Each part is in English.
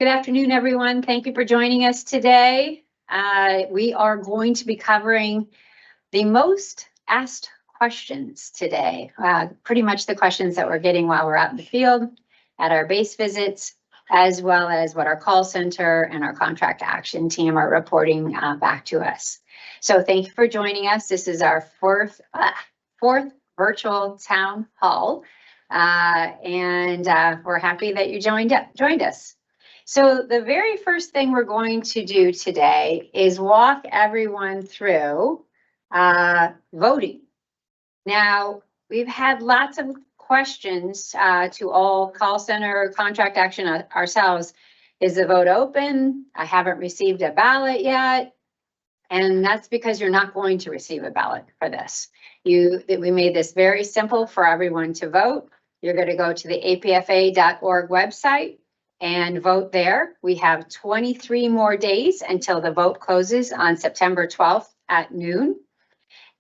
Good afternoon, everyone. Thank you for joining us today. We are going to be covering the most asked questions today. Pretty much the questions that we're getting while we're out in the field at our base visits, as well as what our call center and our contract action team are reporting back to us. So thank you for joining us. This is our fourth virtual town hall, and we're happy that you joined us. So the very first thing we're going to do today is walk everyone through voting. Now, we've had lots of questions to all call center, contract action ourselves. Is the vote open? I haven't received a ballot yet. And that's because you're not going to receive a ballot for this. We made this very simple for everyone to vote. You're going to go to the apfa.org website and vote there. We have 23 more days until the vote closes on September 12th at noon.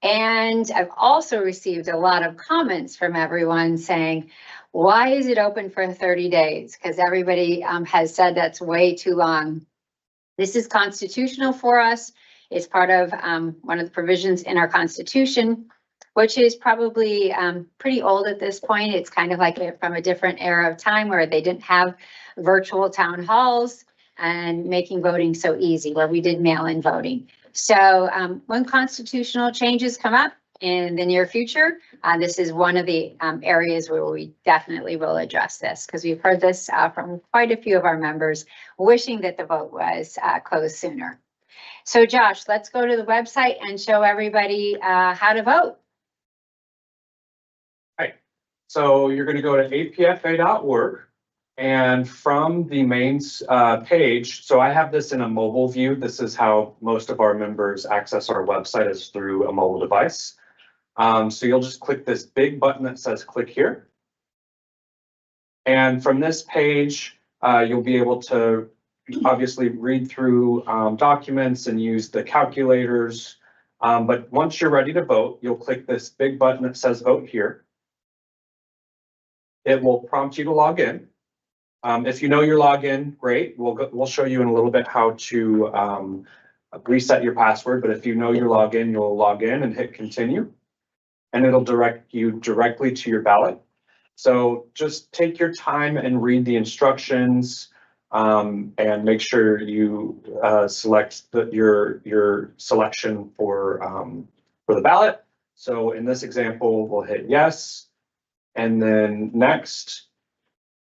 And I've also received a lot of comments from everyone saying, why is it open for 30 days? Because everybody has said that's way too long. This is constitutional for us. It's part of one of the provisions in our Constitution, which is probably pretty old at this point. It's kind of like from a different era of time where they didn't have virtual town halls and making voting so easy, where we did mail-in voting. So when constitutional changes come up in the near future, this is one of the areas where we definitely will address this, because we've heard this from quite a few of our members wishing that the vote was closed sooner. So Josh, let's go to the website and show everybody how to vote. Right. So you're going to go to apfa.org, and from the main page, so I have this in a mobile view. This is how most of our members access our website, is through a mobile device. So you'll just click this big button that says click here. And from this page, you'll be able to obviously read through documents and use the calculators. But once you're ready to vote, you'll click this big button that says vote here. It will prompt you to log in. If you know your login, great. We'll show you in a little bit how to reset your password. But if you know your login, you'll log in and hit continue, and it'll direct you directly to your ballot. So just take your time and read the instructions, and make sure you select your selection for the ballot. So in this example, we'll hit yes, and then next.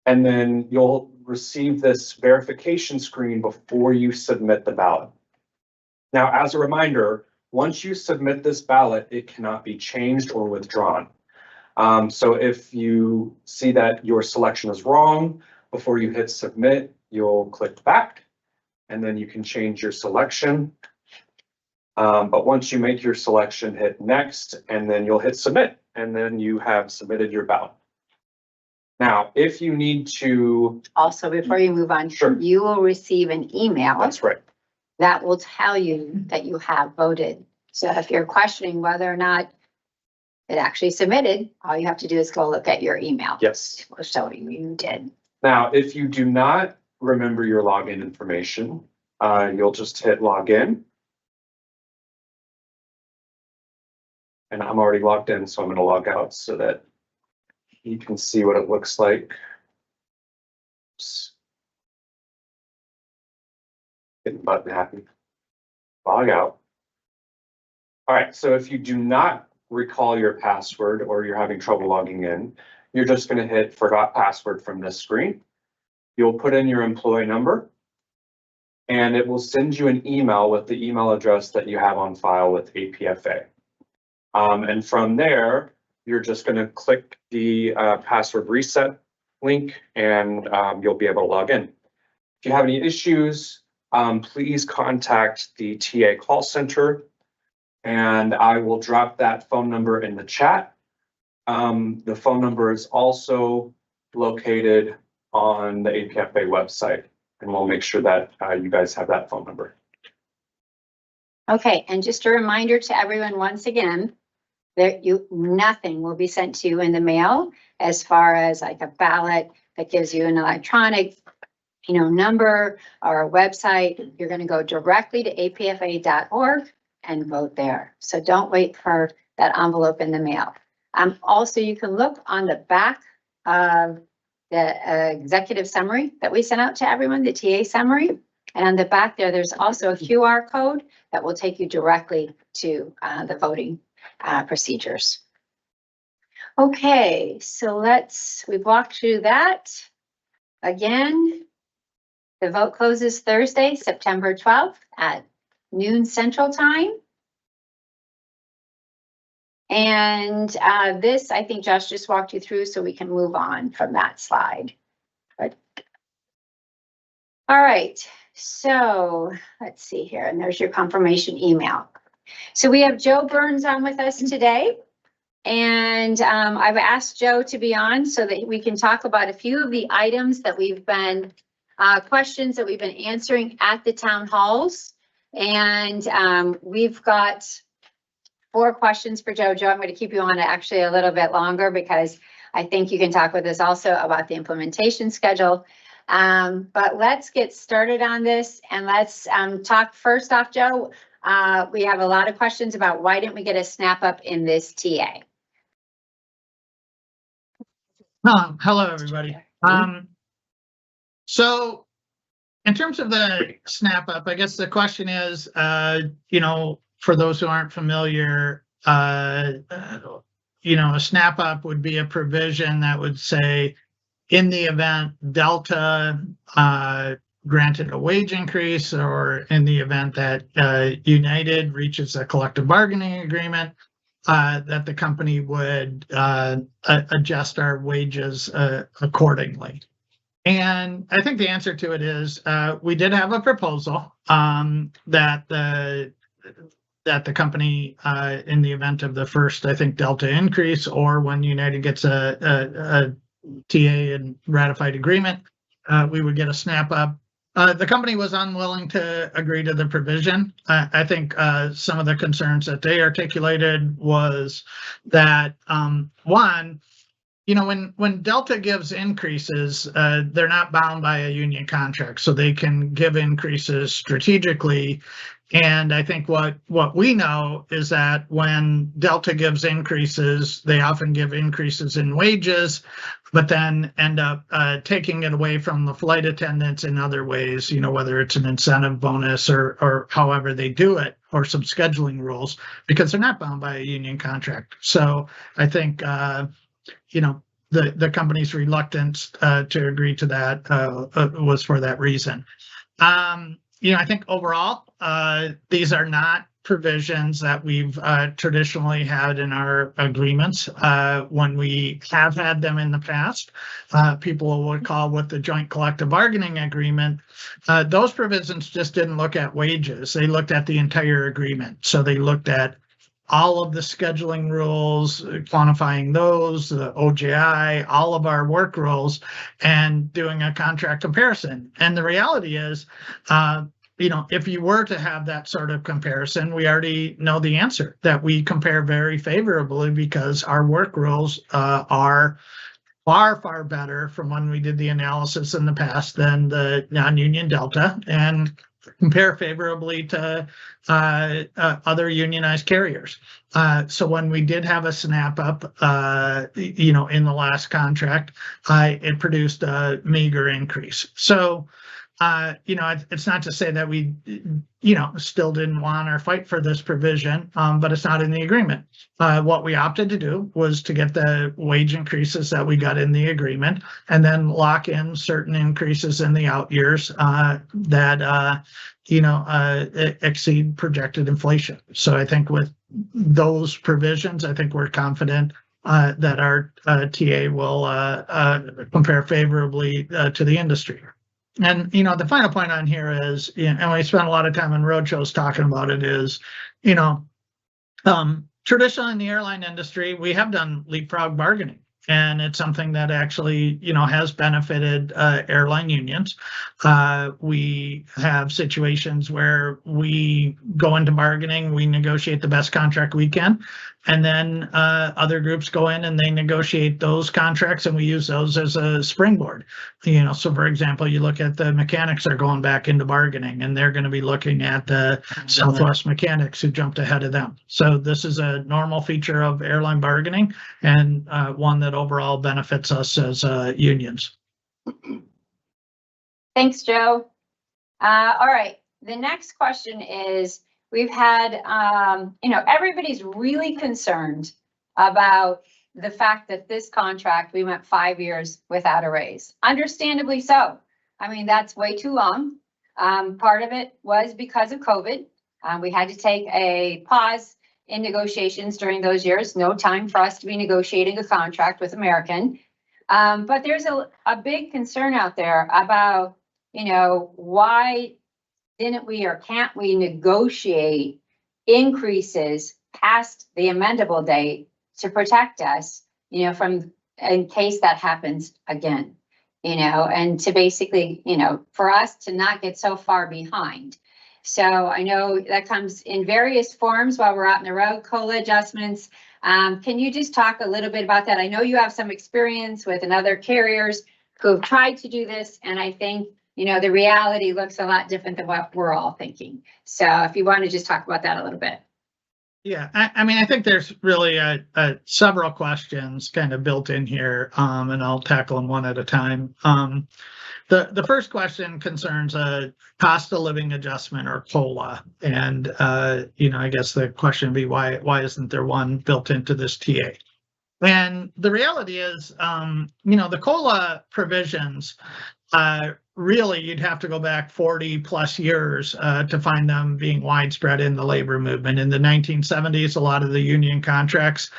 And then you'll receive this verification screen before you submit the ballot. Now, as a reminder, once you submit this ballot, it cannot be changed or withdrawn. So if you see that your selection is wrong, before you hit submit, you'll click back, and then you can change your selection. But once you make your selection, hit next, and then you'll hit submit, and then you have submitted your ballot. Now, if you need to... Also, before you move on, sure, you will receive an email. That's right. That will tell you that you have voted. So if you're questioning whether or not it actually submitted, all you have to do is go look at your email. Yes. We'll show you did. Now, if you do not remember your login information, you'll just hit login. And I'm already logged in, so I'm going to log out so that you can see what it looks like. Oops. Getting button happy. Log out. All right, so if you do not recall your password or you're having trouble logging in, you're just going to hit forgot password from this screen. You'll put in your employee number, and it will send you an email with the email address that you have on file with APFA. And from there, you're just going to click the password reset link, and you'll be able to log in. If you have any issues, please contact the TA call center, and I will drop that phone number in the chat. The phone number is also located on the APFA website, and we'll make sure that you guys have that phone number. Okay, and just a reminder to everyone once again, nothing will be sent to you in the mail as far as like a ballot that gives you an electronic number or our website, you're going to go directly to apfa.org and vote there. So don't wait for that envelope in the mail. Also, you can look on the back of the executive summary that we sent out to everyone, the TA summary. And on the back there, there's also a QR code that will take you directly to the voting procedures. Okay, so we've walked through that. Again, the vote closes Thursday, September 12th at noon Central Time. And this, I think Josh just walked you through, so we can move on from that slide. Good. All right, so let's see here, and there's your confirmation email. So we have Joe Burns on with us today, and I've asked Joe to be on so that we can talk about a few of the items that we've been, questions that we've been answering at the town halls. And we've got 4 questions for Joe. Joe, I'm going to keep you on actually a little bit longer because I think you can talk with us also about the implementation schedule. But let's get started on this, and let's talk first off, Joe. We have a lot of questions about why didn't we get a snap up in this TA? Hello, everybody. So in terms of the snap up, I guess the question is, for those who aren't familiar, a snap up would be a provision that would say, in the event Delta granted a wage increase, or in the event that United reaches a collective bargaining agreement, that the company would adjust our wages accordingly. And I think the answer to it is we did have a proposal that the company, in the event of the first, I think, Delta increase, or when United gets a TA and ratified agreement, we would get a snap up. The company was unwilling to agree to the provision. I think some of the concerns that they articulated was that, one, when Delta gives increases, they're not bound by a union contract, so they can give increases strategically. And I think what we know is that when Delta gives increases, they often give increases in wages, but then end up taking it away from the flight attendants in other ways, whether it's an incentive bonus or however they do it, or some scheduling rules, because they're not bound by a union contract. So I think, the company's reluctance to agree to that was for that reason. I think overall, these are not provisions that we've traditionally had in our agreements. When we have had them in the past, people would call with the joint collective bargaining agreement. Those provisions just didn't look at wages. They looked at the entire agreement. So they looked at all of the scheduling rules, quantifying those, the OJI, all of our work rules, and doing a contract comparison. And the reality is, if you were to have that sort of comparison, we already know the answer, that we compare very favorably because our work rules are far, far better from when we did the analysis in the past than the non-union Delta, and compare favorably to other unionized carriers. So when we did have a snap up, in the last contract, it produced a meager increase. So, it's not to say that we, still didn't want or fight for this provision, but it's not in the agreement. What we opted to do was to get the wage increases that we got in the agreement, and then lock in certain increases in the out years that exceed projected inflation. So I think with those provisions, I think we're confident that our TA will compare favorably to the industry. And, the final point on here is, and we spent a lot of time in roadshows talking about it, is, traditionally in the airline industry, we have done leapfrog bargaining. And it's something that actually, has benefited airline unions. We have situations where we go into bargaining, we negotiate the best contract we can, And then other groups go in and they negotiate those contracts, and we use those as a springboard. So for example, you look at the mechanics are going back into bargaining, and they're going to be looking at the Southwest mechanics who jumped ahead of them. So this is a normal feature of airline bargaining, and one that overall benefits us as unions. Thanks, Joe. All right. The next question is, we've had, everybody's really concerned about the fact that this contract, we went 5 years without a raise. Understandably so. I mean, that's way too long. Part of it was because of COVID. We had to take a pause in negotiations during those years. No time for us to be negotiating a contract with American. But there's a big concern out there about, why didn't we or can't we negotiate increases past the amendable date to protect us, from in case that happens again, and to basically, for us to not get so far behind. So I know that comes in various forms while we're out in the road, COLA adjustments. Can you just talk a little bit about that? I know you have some experience with other carriers who have tried to do this, and I think the reality looks a lot different than what we're all thinking. So if you want to just talk about that a little bit. Yeah, I mean, I think there's really several questions kind of built in here, and I'll tackle them one at a time. The first question concerns a cost of living adjustment, or COLA, and I guess the question would be why isn't there one built into this TA? And the reality is, the COLA provisions, really, you'd have to go back 40 plus years to find them being widespread in the labor movement. In the 1970s, a lot of the union contracts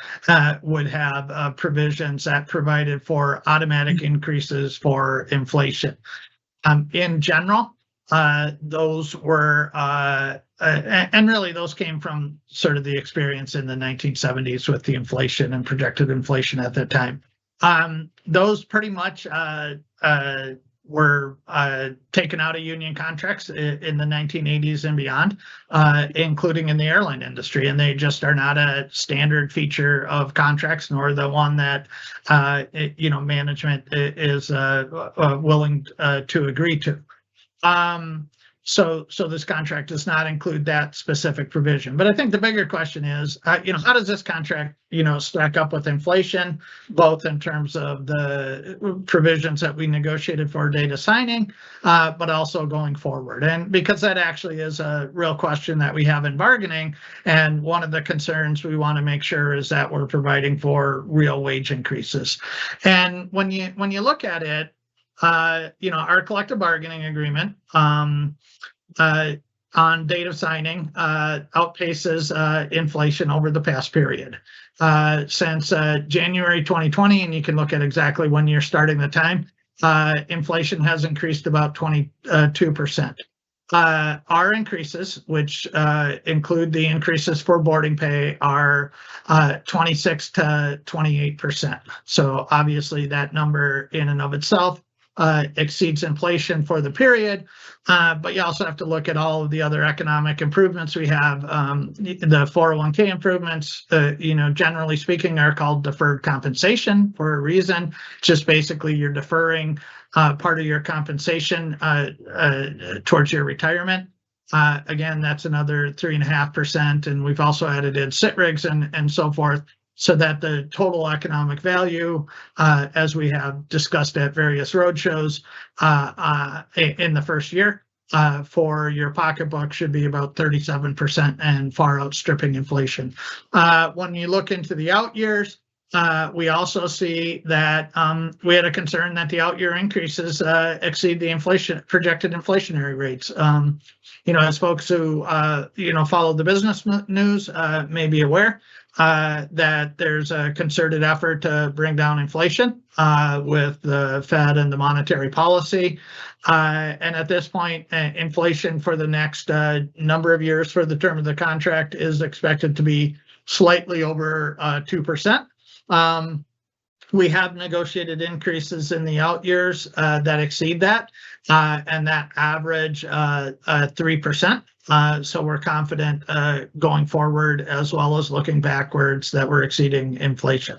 would have provisions that provided for automatic increases for inflation. In general, those were, and really those came from sort of the experience in the 1970s with the inflation and projected inflation at that time. Those pretty much were taken out of union contracts in the 1980s and beyond, including in the airline industry, and they just are not a standard feature of contracts, nor the one that management is willing to agree to. So this contract does not include that specific provision. But I think the bigger question is, how does this contract, stack up with inflation, both in terms of the provisions that we negotiated for data signing, but also going forward. And because that actually is a real question that we have in bargaining, and one of the concerns we want to make sure is that we're providing for real wage increases. And when you look at it, our collective bargaining agreement on date of signing outpaces inflation over the past period. Since January 2020, and you can look at exactly when you're starting the time, inflation has increased about 22%. Our increases, which include the increases for boarding pay, are 26 to 28%. So obviously that number in and of itself exceeds inflation for the period, but you also have to look at all of the other economic improvements we have. The 401k improvements, generally speaking, are called deferred compensation for a reason. Just basically you're deferring part of your compensation towards your retirement. Again, that's another 3.5%, and we've also added in sit rigs and so forth, so that the total economic value, as we have discussed at various roadshows in the first year for your pocketbook, should be about 37% and far outstripping inflation. When you look into the out years, we also see that we had a concern that the out year increases exceed the projected inflationary rates. As folks who follow the business news may be aware, that there's a concerted effort to bring down inflation with the Fed and the monetary policy. And at this point, inflation for the next number of years for the term of the contract is expected to be slightly over 2%. We have negotiated increases in the out years that exceed that, and that average 3%. So we're confident going forward, as well as looking backwards, that we're exceeding inflation.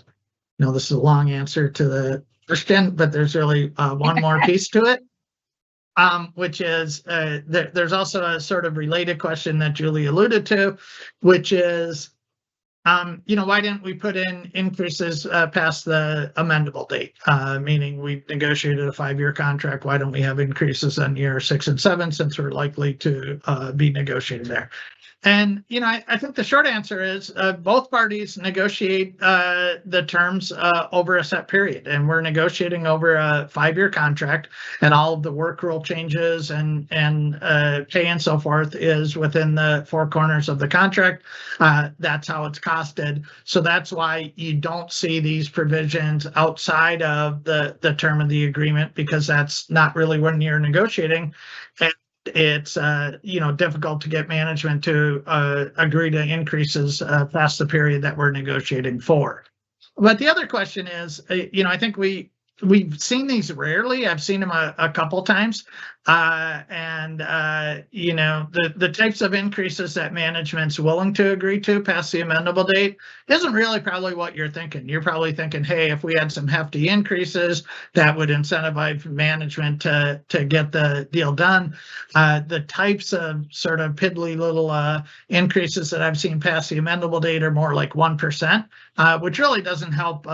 Now, this is a long answer to the question, but there's really one more piece to it, which is there's also a sort of related question that Julie alluded to, which is, why didn't we put in increases past the amendable date? Meaning we negotiated a 5-year contract. Why don't we have increases on year 6 and 7 since we're likely to be negotiating there? And, I think the short answer is both parties negotiate the terms over a set period, and we're negotiating over a 5-year contract, and all of the work rule changes and pay and so forth is within the 4 corners of the contract. That's how it's costed. So that's why you don't see these provisions outside of the term of the agreement, because that's not really when you're negotiating. And it's difficult to get management to agree to increases past the period that we're negotiating for. But the other question is, I think we've seen these rarely. I've seen them a couple times, and the types of increases that management's willing to agree to past the amendable date isn't really probably what you're thinking. You're probably thinking, hey, if we had some hefty increases, that would incentivize management to get the deal done. The types of sort of piddly little increases that I've seen past the amendable date are more like 1%, which really doesn't help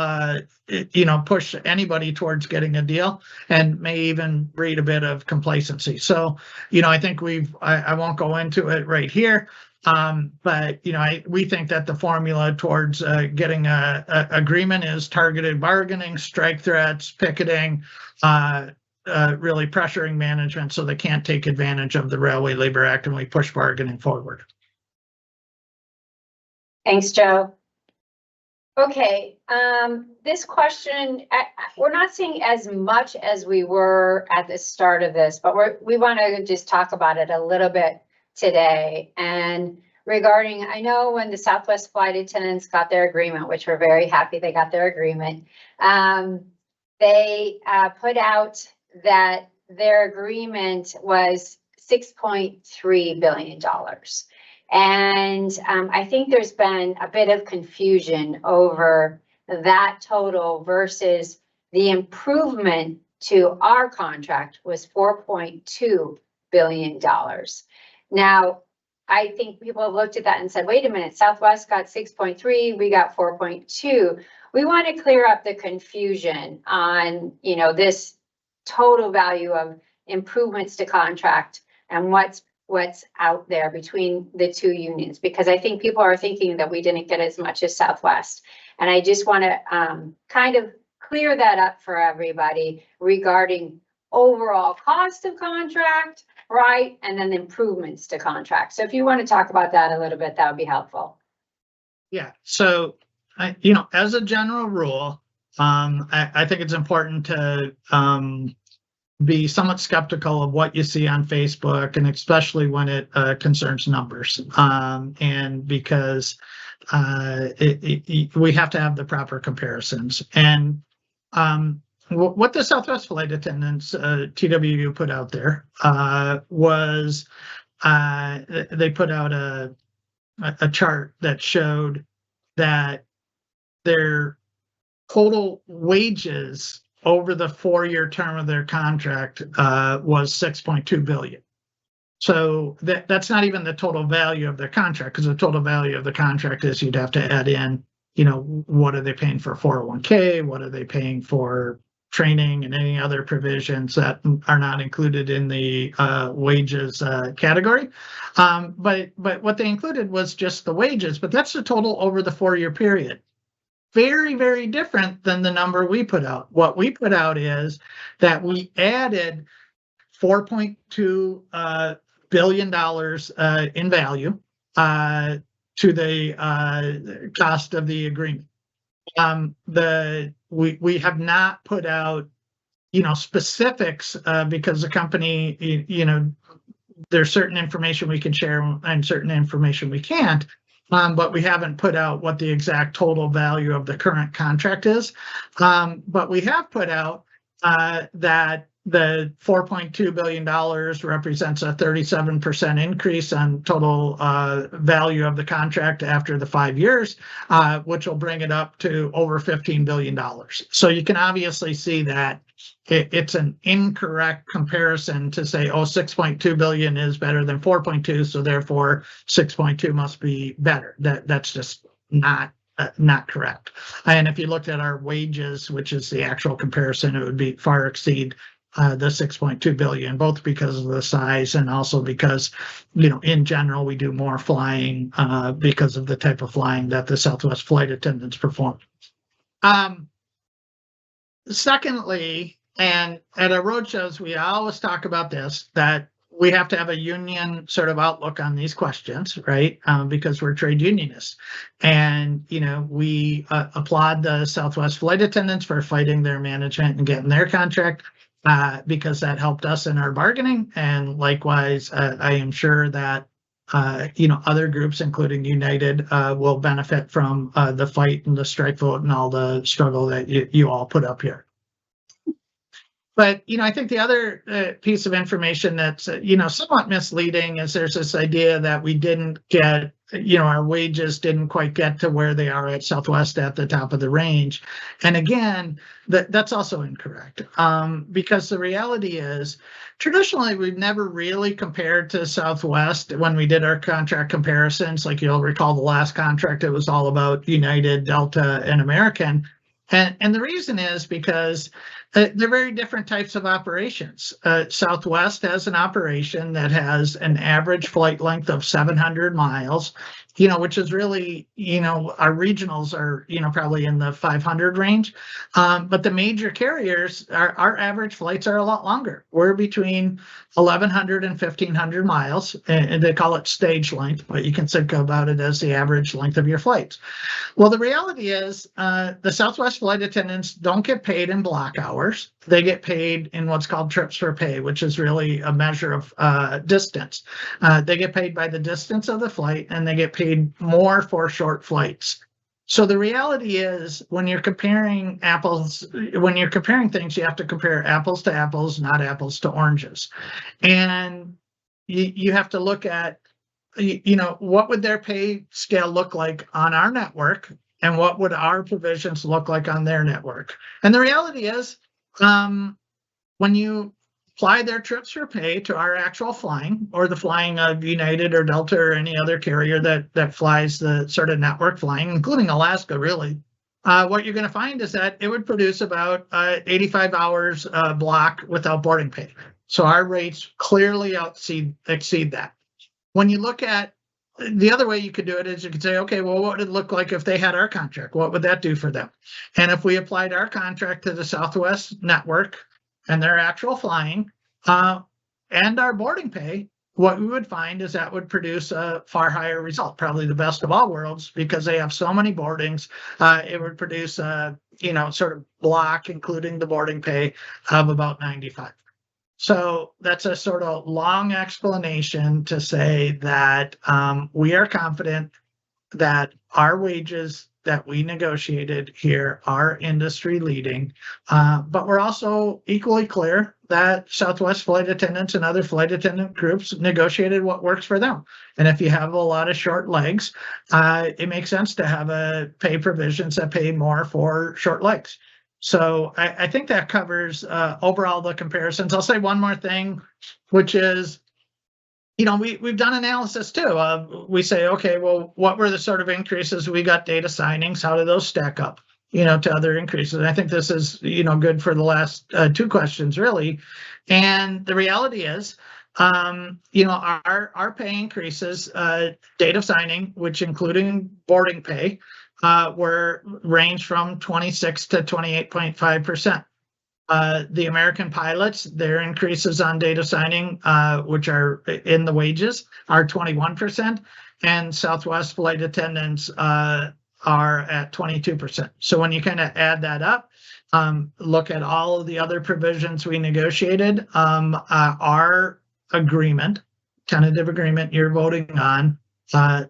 push anybody towards getting a deal, and may even breed a bit of complacency. So, I think I won't go into it right here, but, we think that the formula towards getting a agreement is targeted bargaining, strike threats, picketing, really pressuring management so they can't take advantage of the Railway Labor Act, and we push bargaining forward. Thanks, Joe. Okay, this question, we're not seeing as much as we were at the start of this, but we want to just talk about it a little bit today. And regarding, I know when the Southwest flight attendants got their agreement, which we're very happy they got their agreement, they put out that their agreement was $6.3 billion. And I think there's been a bit of confusion over that total versus the improvement to our contract was $4.2 billion. Now, I think people have looked at that and said, wait a minute, Southwest got 6.3, we got 4.2. We want to clear up the confusion on, this total value of improvements to contract and what's out there between the two unions, because I think people are thinking that we didn't get as much as Southwest. And I just want to kind of clear that up for everybody regarding overall cost of contract, right? And then improvements to contract. So if you want to talk about that a little bit, that would be helpful. Yeah. So, as a general rule, I think it's important to be somewhat skeptical of what you see on Facebook, and especially when it concerns numbers, and because we have to have the proper comparisons. And what the Southwest flight attendants TWU put out there was they put out a chart that showed that their total wages over the 4-year term of their contract was $6.2 billion. So that's not even the total value of their contract, because the total value of the contract is you'd have to add in, what are they paying for 401k? What are they paying for training and any other provisions that are not included in the wages category? But what they included was just the wages, but that's the total over the 4-year period. Very, very different than the number we put out. What we put out is that we added $4.2 billion in value to the cost of the agreement. We have not put out, specifics because the company, there's certain information we can share and certain information we can't. but we haven't put out what the exact total value of the current contract is. But we have put out that the $4.2 billion represents a 37% increase on total value of the contract after the 5 years, which will bring it up to over $15 billion. So you can obviously see that it's an incorrect comparison to say, oh, 6.2 billion is better than 4.2, so therefore 6.2 must be better. That's just not correct. And if you looked at our wages, which is the actual comparison, it would be far exceed the 6.2 billion, both because of the size and also because, in general, we do more flying because of the type of flying that the Southwest flight attendants perform. Secondly, and at our roadshows, we always talk about this, that we have to have a union sort of outlook on these questions, right? Because we're trade unionists. And, we applaud the Southwest flight attendants for fighting their management and getting their contract because that helped us in our bargaining. And likewise, I am sure that, other groups, including United, will benefit from the fight and the strike vote and all the struggle that you all put up here. But, I think the other piece of information that's, somewhat misleading is there's this idea that we didn't get, our wages didn't quite get to where they are at Southwest at the top of the range. And again, that's also incorrect because the reality is traditionally we've never really compared to Southwest when we did our contract comparisons. Like you'll recall the last contract, it was all about United, Delta, and American. And the reason is because they're very different types of operations. Southwest has an operation that has an average flight length of 700 miles, which is really, our regionals are, probably in the 500 range. But the major carriers, our average flights are a lot longer. We're between 1,100 and 1,500 miles, and they call it stage length, but you can think about it as the average length of your flights. Well, the reality is the Southwest flight attendants don't get paid in block hours. They get paid in what's called trips per pay, which is really a measure of distance. They get paid by the distance of the flight, and they get paid more for short flights. So the reality is when you're comparing things, you have to compare apples to apples, not apples to oranges. And you have to look at, what would their pay scale look like on our network, and what would our provisions look like on their network? And the reality is, when you apply their trips for pay to our actual flying, or the flying of United or Delta or any other carrier that flies the sort of network flying, including Alaska, really, what you're going to find is that it would produce about 85 hours block without boarding pay. So our rates clearly exceed that. When you look at the other way you could do it is you could say, okay, well, what would it look like if they had our contract? What would that do for them? And if we applied our contract to the Southwest network and their actual flying and our boarding pay, what we would find is that would produce a far higher result, probably the best of all worlds, because they have so many boardings. It would produce a, sort of block, including the boarding pay, of about 95. So that's a sort of long explanation to say that we are confident that our wages that we negotiated here are industry leading, but we're also equally clear that Southwest flight attendants and other flight attendant groups negotiated what works for them. And if you have a lot of short legs, it makes sense to have a pay provisions that pay more for short legs. So I think that covers overall the comparisons. I'll say one more thing, which is, we've done analysis too. We say, okay, well, what were the sort of increases? We got data signings. How do those stack up, to other increases? And I think this is, good for the last two questions, really. And the reality is, our pay increases, data signing, which including boarding pay, were range from 26 to 28.5%. The American pilots, their increases on data signing, which are in the wages, are 21%, and Southwest flight attendants are at 22%. So when you kind of add that up, look at all of the other provisions we negotiated, our agreement, tentative agreement you're voting on,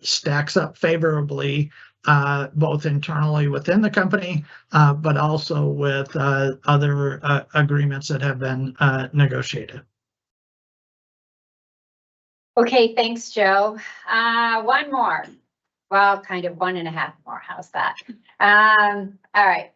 stacks up favorably, both internally within the company, but also with other agreements that have been negotiated. Okay, thanks, Joe. One more. Well, kind of 1.5 more. How's that? All right.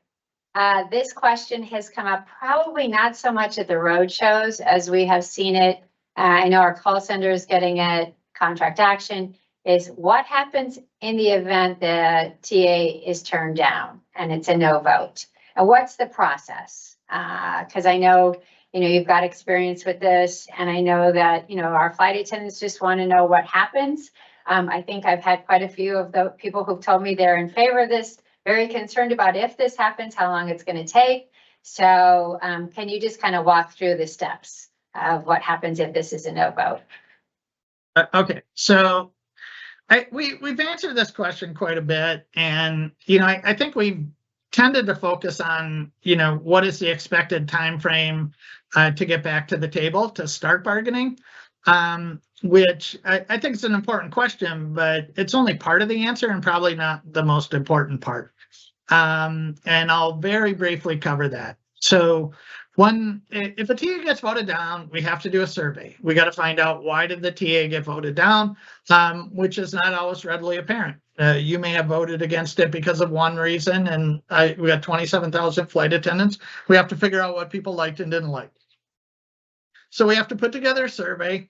This question has come up probably not so much at the road shows as we have seen it. I know our call center is getting it. Contract action is what happens in the event the TA is turned down and it's a no vote. And what's the process? Because I know, you've got experience with this, and I know that, our flight attendants just want to know what happens. I think I've had quite a few of the people who've told me they're in favor of this, very concerned about if this happens, how long it's going to take. So can you just kind of walk through the steps of what happens if this is a no vote? Okay, so we've answered this question quite a bit, and I think we've tended to focus on what is the expected time frame to get back to the table to start bargaining, which I think is an important question, but it's only part of the answer and probably not the most important part. And I'll very briefly cover that. So if a TA gets voted down, we have to do a survey. We got to find out, why did the TA get voted down, which is not always readily apparent. You may have voted against it because of one reason, and we got 27,000 flight attendants. We have to figure out what people liked and didn't like. So we have to put together a survey,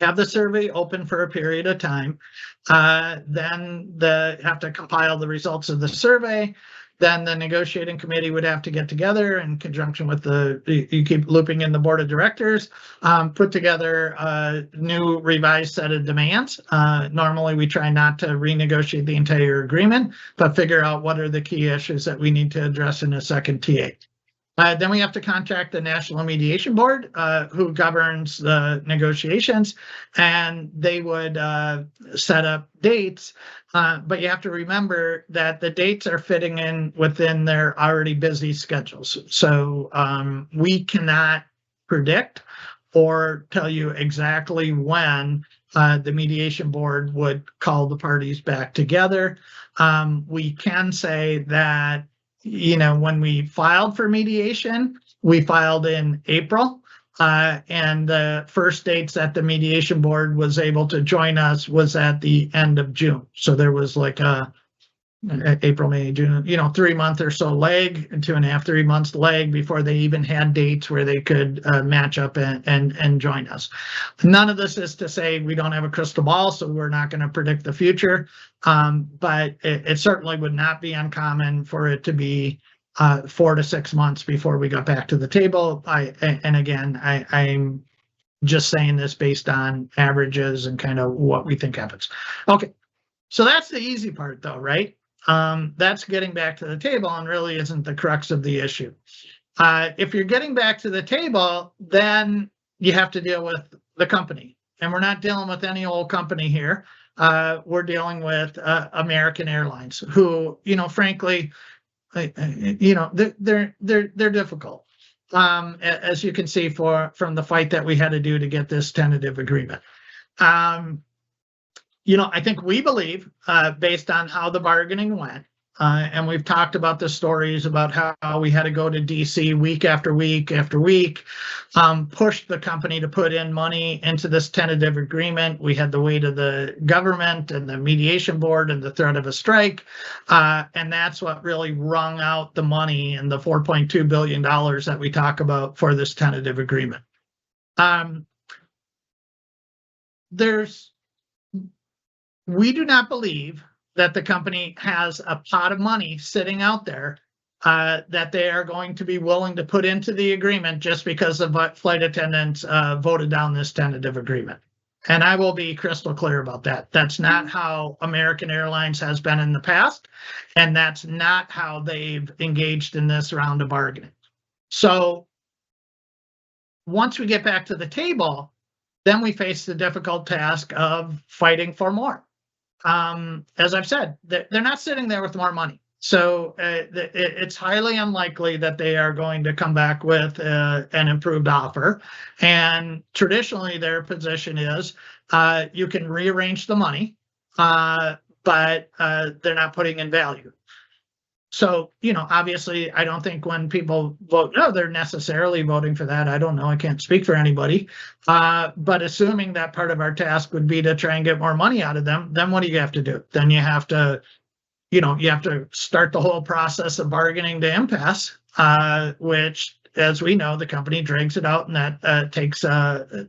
have the survey open for a period of time, then have to compile the results of the survey. Then the negotiating committee would have to get together in conjunction with you keep looping in the board of directors, put together a new revised set of demands. Normally we try not to renegotiate the entire agreement, but figure out what are the key issues that we need to address in a second TA. Then we have to contact the National Mediation Board, who governs the negotiations, and they would set up dates. But you have to remember that the dates are fitting in within their already busy schedules. So we cannot predict or tell you exactly when the mediation board would call the parties back together. We can say that when we filed for mediation, we filed in April, and the first dates that the mediation board was able to join us was at the end of June. So there was like a April, May, June, 3 month or so lag, 2.5, 3 months lag before they even had dates where they could match up and join us. None of this is to say we don't have a crystal ball, so we're not going to predict the future. But it certainly would not be uncommon for it to be 4 to 6 months before we got back to the table. I'm just saying this based on averages and kind of what we think happens. Okay, so that's the easy part though, right? That's getting back to the table and really isn't the crux of the issue. If you're getting back to the table, then you have to deal with the company. And we're not dealing with any old company here. We're dealing with American Airlines, who, frankly, they're difficult. As you can see from the fight that we had to do to get this tentative agreement. I think we believe, based on how the bargaining went, and we've talked about the stories about how we had to go to DC week after week after week, push the company to put in money into this tentative agreement. We had the weight of the government and the mediation board and the threat of a strike. And that's what really wrung out the money and the $4.2 billion that we talk about for this tentative agreement. We do not believe that the company has a pot of money sitting out there that they are going to be willing to put into the agreement just because of what flight attendants voted down this tentative agreement. And I will be crystal clear about that. That's not how American Airlines has been in the past, and that's not how they've engaged in this round of bargaining. So once we get back to the table, then we face the difficult task of fighting for more. As I've said, they're not sitting there with more money. So it's highly unlikely that they are going to come back with an improved offer. And traditionally, their position is you can rearrange the money but they're not putting in value. So, obviously, I don't think when people vote no, they're necessarily voting for that. I don't know. I can't speak for anybody. But assuming that part of our task would be to try and get more money out of them, then what do you have to do? Then you have to, start the whole process of bargaining to impasse, which, as we know, the company drags it out, and that takes a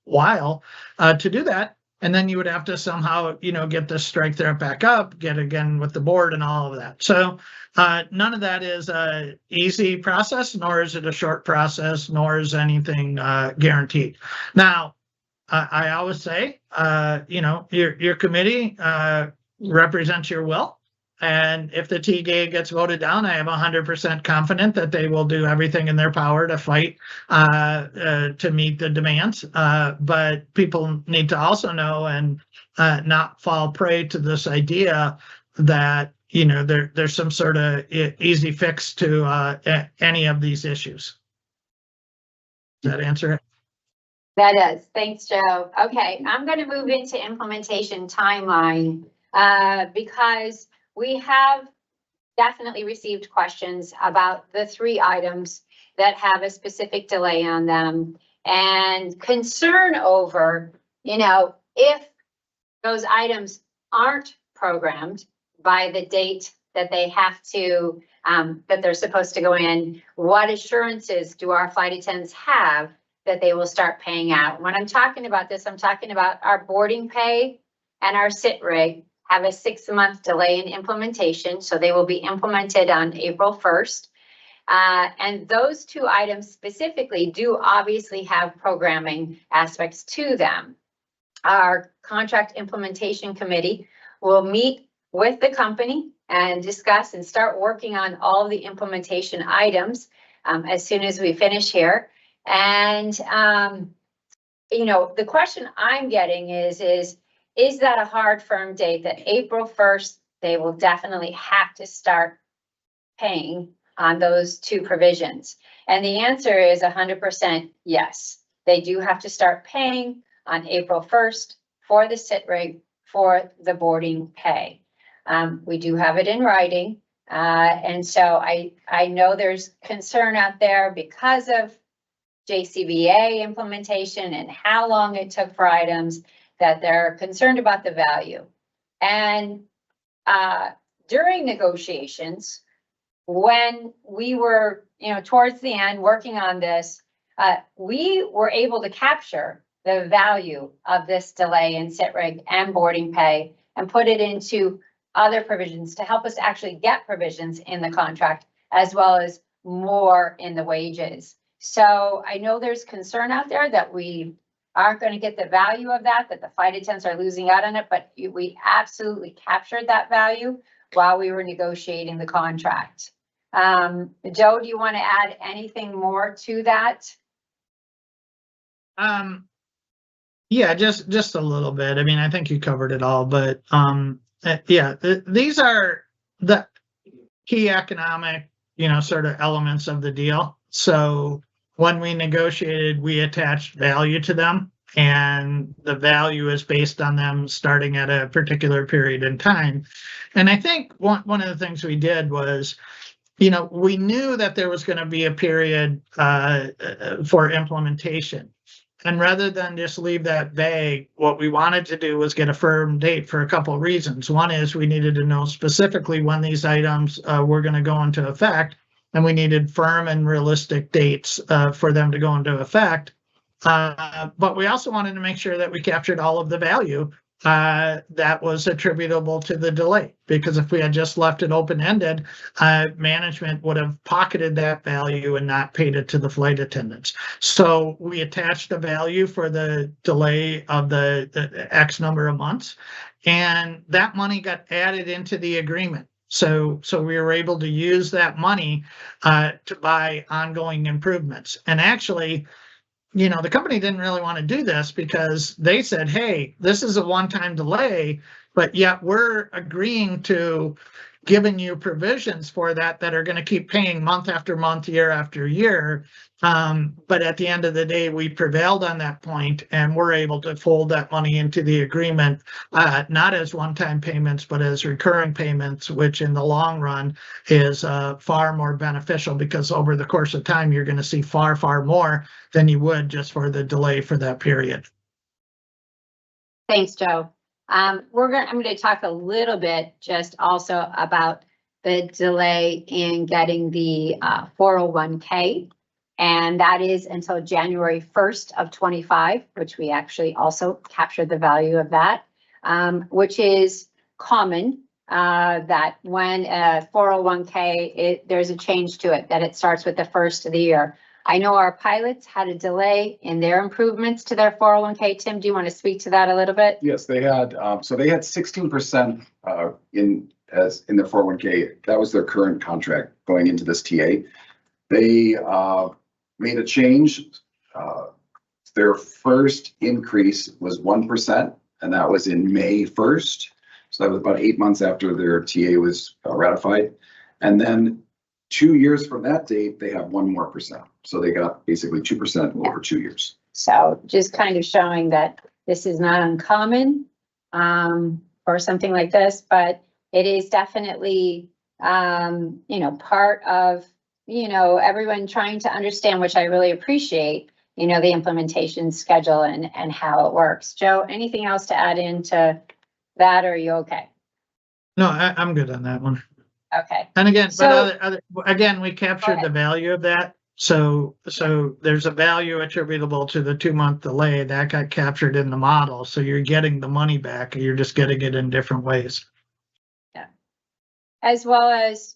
while to do that. And then you would have to somehow, get the strike there back up, get again with the board and all of that. So none of that is a easy process, nor is it a short process, nor is anything guaranteed. Now, I always say, your committee represents your will. And if the TGA gets voted down, I have 100% confident that they will do everything in their power to fight to meet the demands. But people need to also know and not fall prey to this idea that there's some sort of easy fix to any of these issues. Does that answer it? That does. Thanks, Joe. Okay, I'm going to move into implementation timeline because we have definitely received questions about the 3 items that have a specific delay on them, and concern over, if those items aren't programmed by the date that they have to, that they're supposed to go in, what assurances do our flight attendants have that they will start paying out? When I'm talking about this, I'm talking about our boarding pay and our sit rig have a 6-month delay in implementation. So they will be implemented on April 1st. And those 2 items specifically do obviously have programming aspects to them. Our contract implementation committee will meet with the company and discuss and start working on all the implementation items as soon as we finish here. And, the question I'm getting is that a hard, firm date that April 1st, they will definitely have to start paying on those 2 provisions? And the answer is 100% yes. They do have to start paying on April 1st for the sit rig, for the boarding pay. We do have it in writing. And so I know there's concern out there because of JCBA implementation and how long it took for items, that they're concerned about the value. And during negotiations, when we were, towards the end working on this, we were able to capture the value of this delay in sit rig and boarding pay and put it into other provisions to help us actually get provisions in the contract, as well as more in the wages. So I know there's concern out there that we aren't going to get the value of that the flight attendants are losing out on it, but we absolutely captured that value while we were negotiating the contract. Joe, do you want to add anything more to that? Yeah, just a little bit. I mean, I think you covered it all, but these are the key economic, sort of elements of the deal. So when we negotiated, we attached value to them, and the value is based on them starting at a particular period in time. And I think one of the things we did was, we knew that there was going to be a period for implementation. And rather than just leave that vague, what we wanted to do was get a firm date for a couple of reasons. One is we needed to know specifically when these items were going to go into effect, and we needed firm and realistic dates for them to go into effect. But we also wanted to make sure that we captured all of the value that was attributable to the delay, because if we had just left it open-ended, management would have pocketed that value and not paid it to the flight attendants. So we attached the value for the delay of the X number of months, and that money got added into the agreement. So we were able to use that money to buy ongoing improvements. And actually, the company didn't really want to do this because they said, hey, this is a one-time delay, but yet we're agreeing to, giving you provisions for that are going to keep paying month after month, year after year. But at the end of the day, we prevailed on that point, and we're able to fold that money into the agreement, not as one-time payments, but as recurring payments, which in the long run is far more beneficial, because over the course of time, you're going to see far, far more than you would just for the delay for that period. Thanks, Joe. I'm going to talk a little bit just also about the delay in getting the 401k. And that is until January 1st of 25, which we actually also captured the value of that, which is common, that when a 401k, there's a change to it, that it starts with the first of the year. I know our pilots had a delay in their improvements to their 401k. Tim, do you want to speak to that a little bit? Yes, they had, so they had 16% in their 401k. That was their current contract going into this TA. They made a change. Their first increase was 1%, and that was in May 1st. So that was about 8 months after their TA was ratified. And then 2 years from that date, they have 1 more percent. So they got basically 2% over 2 years. So just kind of showing that this is not uncommon or something like this, but it is definitely, part of, everyone trying to understand, which I really appreciate, the implementation schedule and how it works. Joe, anything else to add into that, or are you okay? No, I'm good on that one. Okay. And again, So- again, we captured the value of that. So there's a value attributable to the 2-month delay that got captured in the model. So you're getting the money back, you're just getting it in different ways. Yeah. As well as,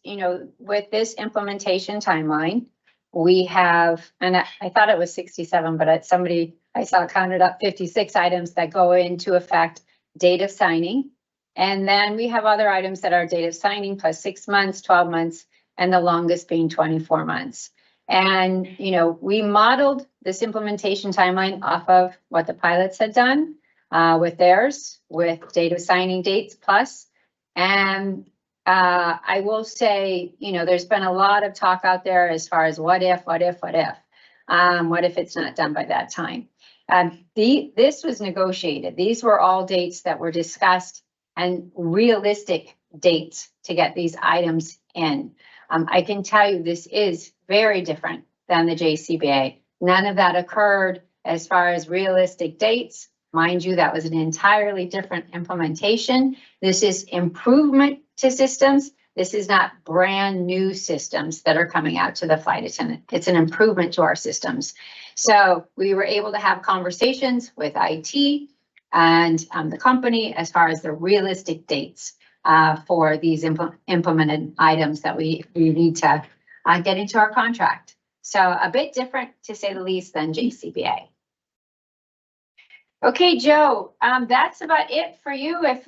with this implementation timeline, we have, and I thought it was 67, but I saw counted up 56 items that go into effect date of signing. And then we have other items that are date of signing plus 6 months, 12 months, and the longest being 24 months. And, we modeled this implementation timeline off of what the pilots had done with theirs, with date of signing dates plus. And I will say, there's been a lot of talk out there as far as what if it's not done by that time. This was negotiated. These were all dates that were discussed and realistic dates to get these items in. I can tell you this is very different than the JCBA. None of that occurred as far as realistic dates. Mind you, that was an entirely different implementation. This is improvement to systems. This is not brand new systems that are coming out to the flight attendant. It's an improvement to our systems. So we were able to have conversations with IT and the company as far as the realistic dates for these implemented items that we need to get into our contract. So a bit different, to say the least, than JCBA. Okay, Joe, that's about it for you. If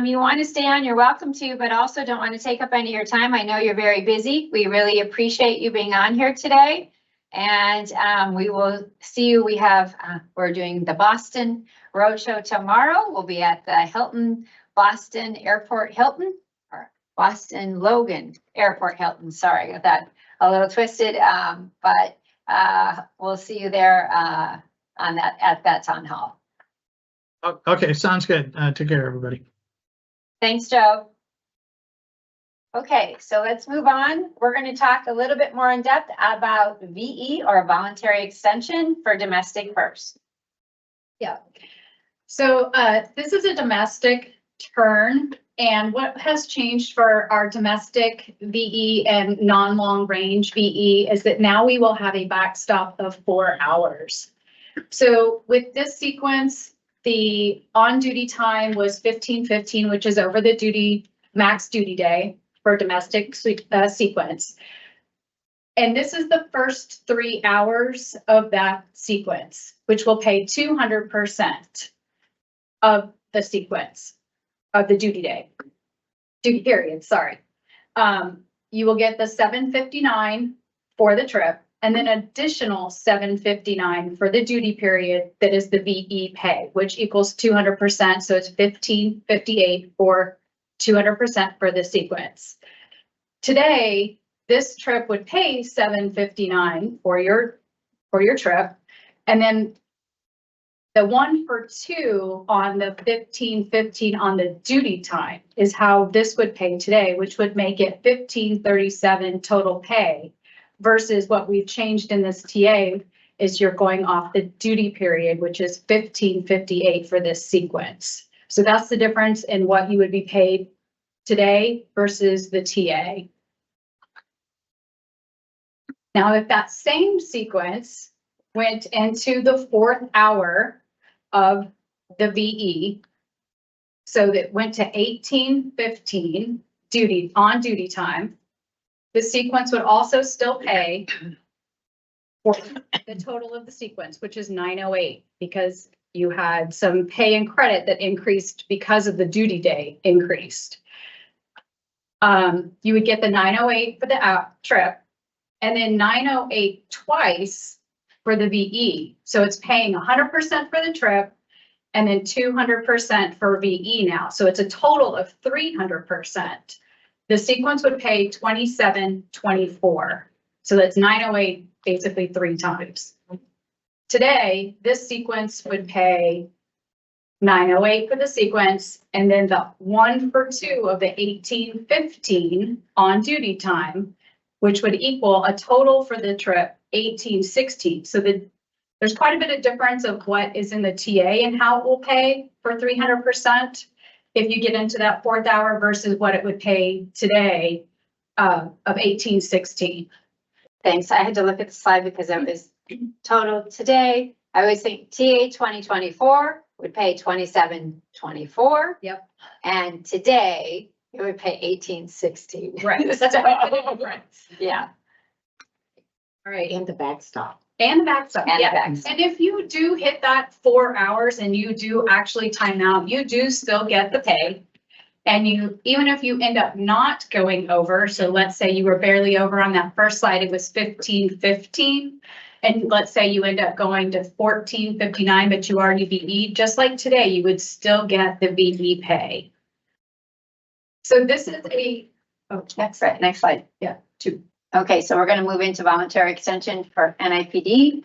you want to stay on, you're welcome to, but also don't want to take up any of your time. I know you're very busy. We really appreciate you being on here today. And we will see you. We're doing the Boston Roadshow tomorrow. We'll be at the Hilton Boston Airport Hilton, or Boston Logan Airport Hilton. Sorry, I got that a little twisted, but we'll see you there at that town hall. Okay, sounds good. Take care, everybody. Thanks, Joe. Okay, so let's move on. We're going to talk a little bit more in depth about VE, or voluntary extension for domestic first. Yeah. So this is a domestic turn, and what has changed for our domestic VE and non-long range VE is that now we will have a backstop of 4 hours. So with this sequence, the on-duty time was 15:15, which is over the max duty day for domestic sequence. And this is the first 3 hours of that sequence, which will pay 200% of the sequence of the duty period, sorry. You will get the $759 for the trip, and then additional $759 for the duty period that is the VE pay, which equals 200%. So it's $1558 for 200% for the sequence. Today, this trip would pay $759 for your trip. And then the 1 for 2 on the 1515 on the duty time is how this would pay today, which would make it $1537 total pay versus what we've changed in this TA is you're going off the duty period, which is $1558 for this sequence. So that's the difference in what you would be paid today versus the TA. Now, if that same sequence went into the 4th hour of the VE, so that went to 1815 on duty time, the sequence would also still pay for the total of the sequence, which is 908, because you had some pay and credit that increased because of the duty day increased. You would get the 908 for the trip, and then 908 twice for the VE. So it's paying 100% for the trip and then 200% for VE now. So it's a total of 300%. The sequence would pay 2724. So that's 908 basically 3 times. Today, this sequence would pay 908 for the sequence, and then the 1 for 2 of the 1815 on duty time, which would equal a total for the trip 1816. So there's quite a bit of difference of what is in the TA and how it will pay for 300% if you get into that 4th hour versus what it would pay today of 1816. Thanks. I had to look at the slide because it was total today. I always think TA 2024 would pay 2724. Yep. And today it would pay 1816. Right. That's quite a bit of difference. Yeah. All right. And the backstop. And the backstop, And the yeah. backstop. And if you do hit that 4 hours and you do actually time out, you do still get the pay. And you, even if you end up not going over, so let's say you were barely over on that first slide, it was 1515. And let's say you end up going to 1459, but you already VE, just like today, you would still get the VE pay. So this is That's right. Next slide. Yeah, 2. Okay, so we're going to move into voluntary extension for NIPD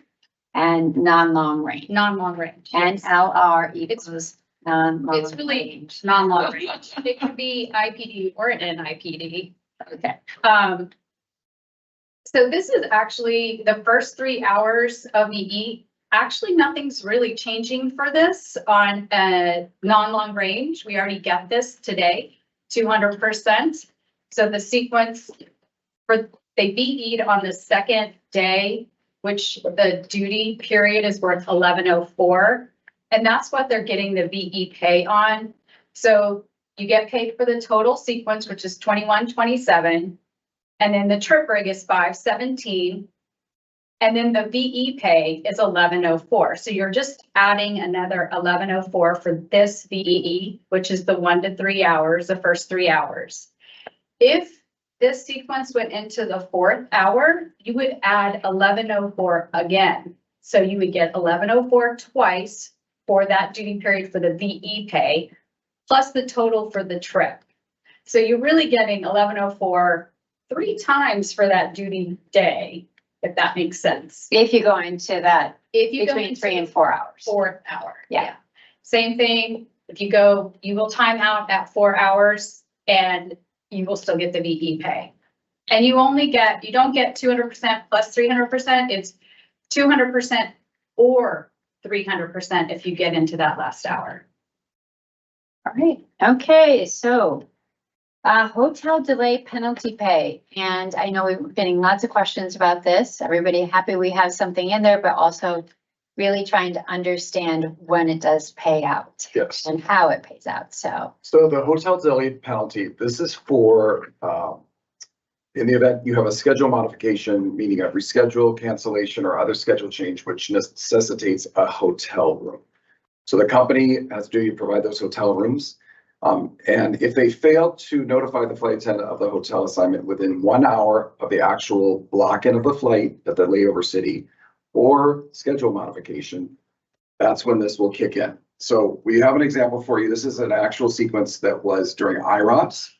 and non-long range. Non-long range. yes. NLR equals non-long It's really range. non-long range. It could be IPD or an NIPD. Okay. So this is actually the first 3 hours of VE. Actually, nothing's really changing for this on non-long range. We already get this today, 200%. So the sequence they VE'd on the 2nd day, which the duty period is worth 1104. And that's what they're getting the VE pay on. So you get paid for the total sequence, which is 2127. And then the trip rig is 517. And then the VE pay is 1104. So you're just adding another 1104 for this VE, which is the 1 to 3 hours, the first 3 hours. If this sequence went into the 4th hour, you would add 1104 again. So you would get 1104 twice for that duty period for the VE pay, plus the total for the trip. So you're really getting 1104 3 times for that duty day, if that makes sense. If you go into that If you go between into 3 the and 4 hours. 4th hour. Yeah. Same thing. If you go, you will time out at 4 hours and you will still get the VE pay. And you don't get 200% plus 300%. It's 200% or 300% if you get into that last hour. All right. Okay. So hotel delay penalty pay. And I know we're getting lots of questions about this. Everybody happy we have something in there, but also really trying to understand when it does pay out Yes. and how it pays out. So So the hotel delay penalty, this is for, in the event you have a schedule modification, meaning a reschedule, cancellation, or other schedule change, which necessitates a hotel room. So the company has a duty to provide those hotel rooms. And if they fail to notify the flight attendant of the hotel assignment within 1 hour of the actual block-in of the flight at the layover city or schedule modification, that's when this will kick in. So we have an example for you. This is an actual sequence that was during IROPS.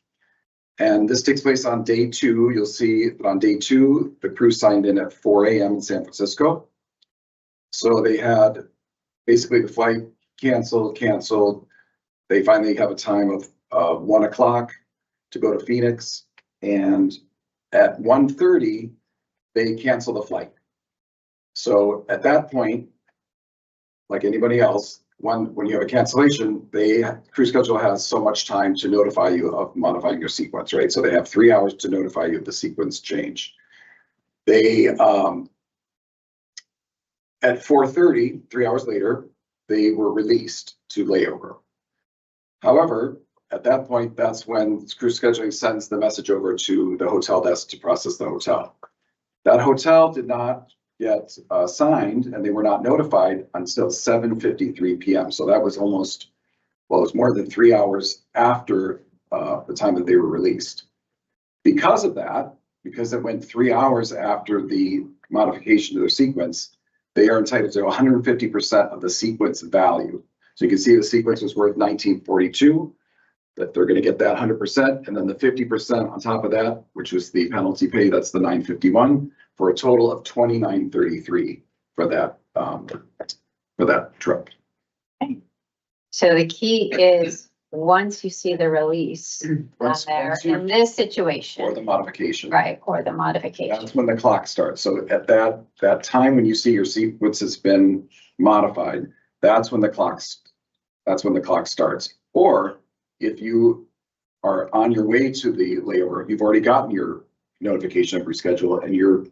And this takes place on day 2. You'll see that on day 2, the crew signed in at 4 a.m. in San Francisco. So they had basically the flight canceled. They finally have a time of 1 o'clock to go to Phoenix. And at 1:30, they cancel the flight. So at that point, like anybody else, when you have a cancellation, crew schedule has so much time to notify you of modifying your sequence, right? So they have 3 hours to notify you of the sequence change. They, at 4:30, 3 hours later, they were released to layover. However, at that point, that's when crew scheduling sends the message over to the hotel desk to process the hotel. That hotel did not get signed, and they were not notified until 7:53 p.m. So that was almost, well, it was more than 3 hours after the time that they were released. Because of that, because it went 3 hours after the modification to their sequence, they are entitled to 150% of the sequence value. So you can see the sequence was worth $19.42, that they're going to get that 100%, and then the 50% on top of that, which was the penalty pay, that's the $9.51, for a total of $29.33 for that trip. So the key is, once you see the release on there, in this situation. Or the modification. Right, or the modification. That's when the clock starts. So at that time when you see your sequence has been modified, that's when the clock starts. Or if you are on your way to the layover, you've already gotten your notification of reschedule and you're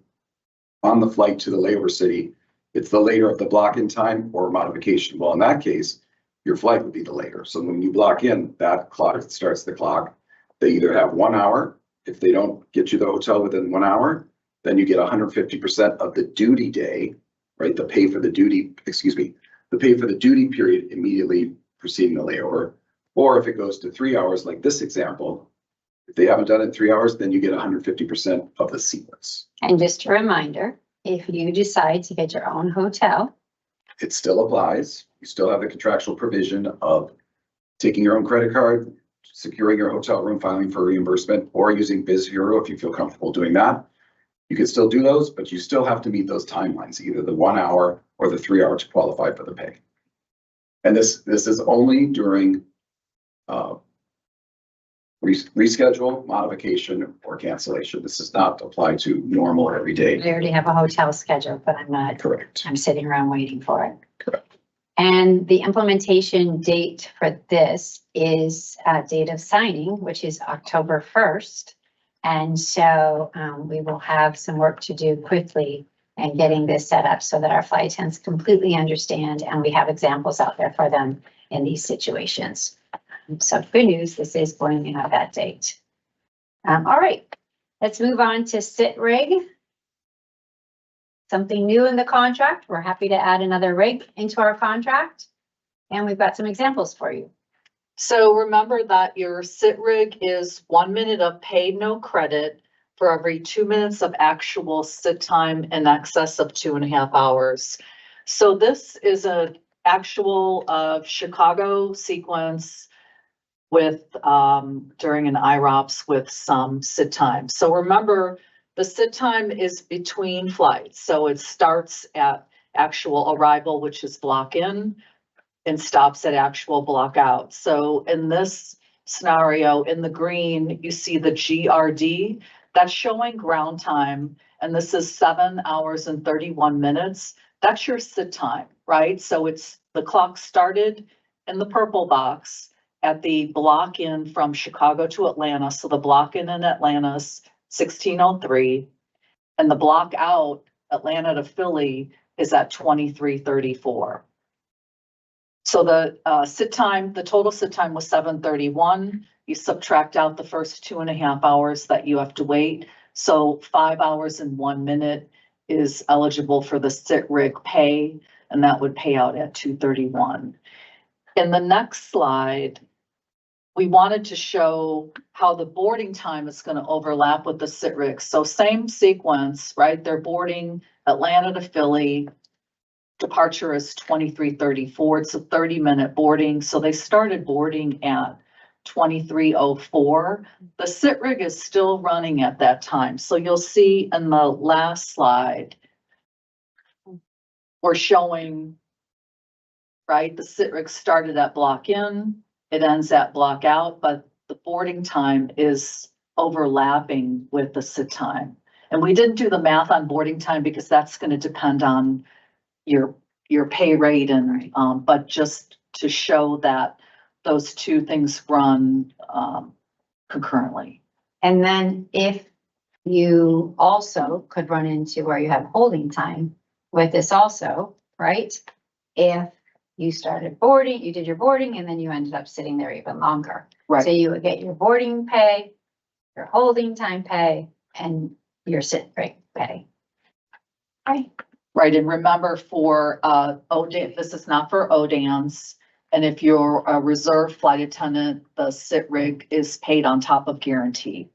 on the flight to the layover city, it's the later of the block-in time or modification. Well, in that case, your flight would be the later. So when you block in, that clock starts the clock. They either have 1 hour. If they don't get you the hotel within 1 hour, then you get 150% of the duty day, right? The pay for the duty period immediately preceding the layover. Or if it goes to 3 hours, like this example, if they haven't done it in 3 hours, then you get 150% of the sequence. And just a reminder, if you decide to get your own hotel, It still applies. You still have the contractual provision of taking your own credit card, securing your hotel room, filing for reimbursement, or using BizHero if you feel comfortable doing that. You can still do those, but you still have to meet those timelines, either the 1 hour or the 3 hour to qualify for the pay. And this is only during reschedule, modification, or cancellation. This does not apply to normal everyday. I already have a hotel scheduled, but I'm not, Correct. I'm sitting around waiting for it. Correct. And the implementation date for this is date of signing, which is October 1st. And so we will have some work to do quickly and getting this set up so that our flight attendants completely understand, and we have examples out there for them in these situations. So good news, this is going in on that date. All right, let's move on to sit rig. Something new in the contract. We're happy to add another rig into our contract. And we've got some examples for you. So remember that your sit rig is 1 minute of paid no credit for every 2 minutes of actual sit time in excess of 2.5 hours. So this is an actual Chicago sequence with during an IROPS with some sit time. So remember, the sit time is between flights. So it starts at actual arrival, which is block in, and stops at actual block out. So in this scenario, in the green, you see the GRD, that's showing ground time. And this is 7 hours and 31 minutes. That's your sit time, right? So it's the clock started in the purple box at the block in from Chicago to Atlanta. So the block in Atlanta is 16:03, and the block out Atlanta to Philly is at 23:34. So the sit time, the total sit time was 7:31. You subtract out the first 2.5 hours that you have to wait. So 5 hours and 1 minute is eligible for the sit rig pay, and that would pay out at 231. In the next slide, we wanted to show how the boarding time is going to overlap with the sit rig. So same sequence, right? They're boarding Atlanta to Philly. departure is 23:34. It's a 30-minute boarding, so they started boarding at 23:04. The sit rig is still running at that time, so you'll see in the last slide, we're showing, right, the sit rig started at block in, it ends at block out, but the boarding time is overlapping with the sit time. And we didn't do the math on boarding time because that's going to depend on your pay rate and, but just to show that those two things run, concurrently. And then if you also could run into where you have holding time with this also, right? If you started boarding, you did your boarding and then you ended up sitting there even longer. So Right, you would get your boarding pay, your holding time pay, and your sit break pay. Right. right. And remember for, ODAN, this is not for ODANs. And if you're a reserve flight attendant, the sit rig is paid on top of guarantee.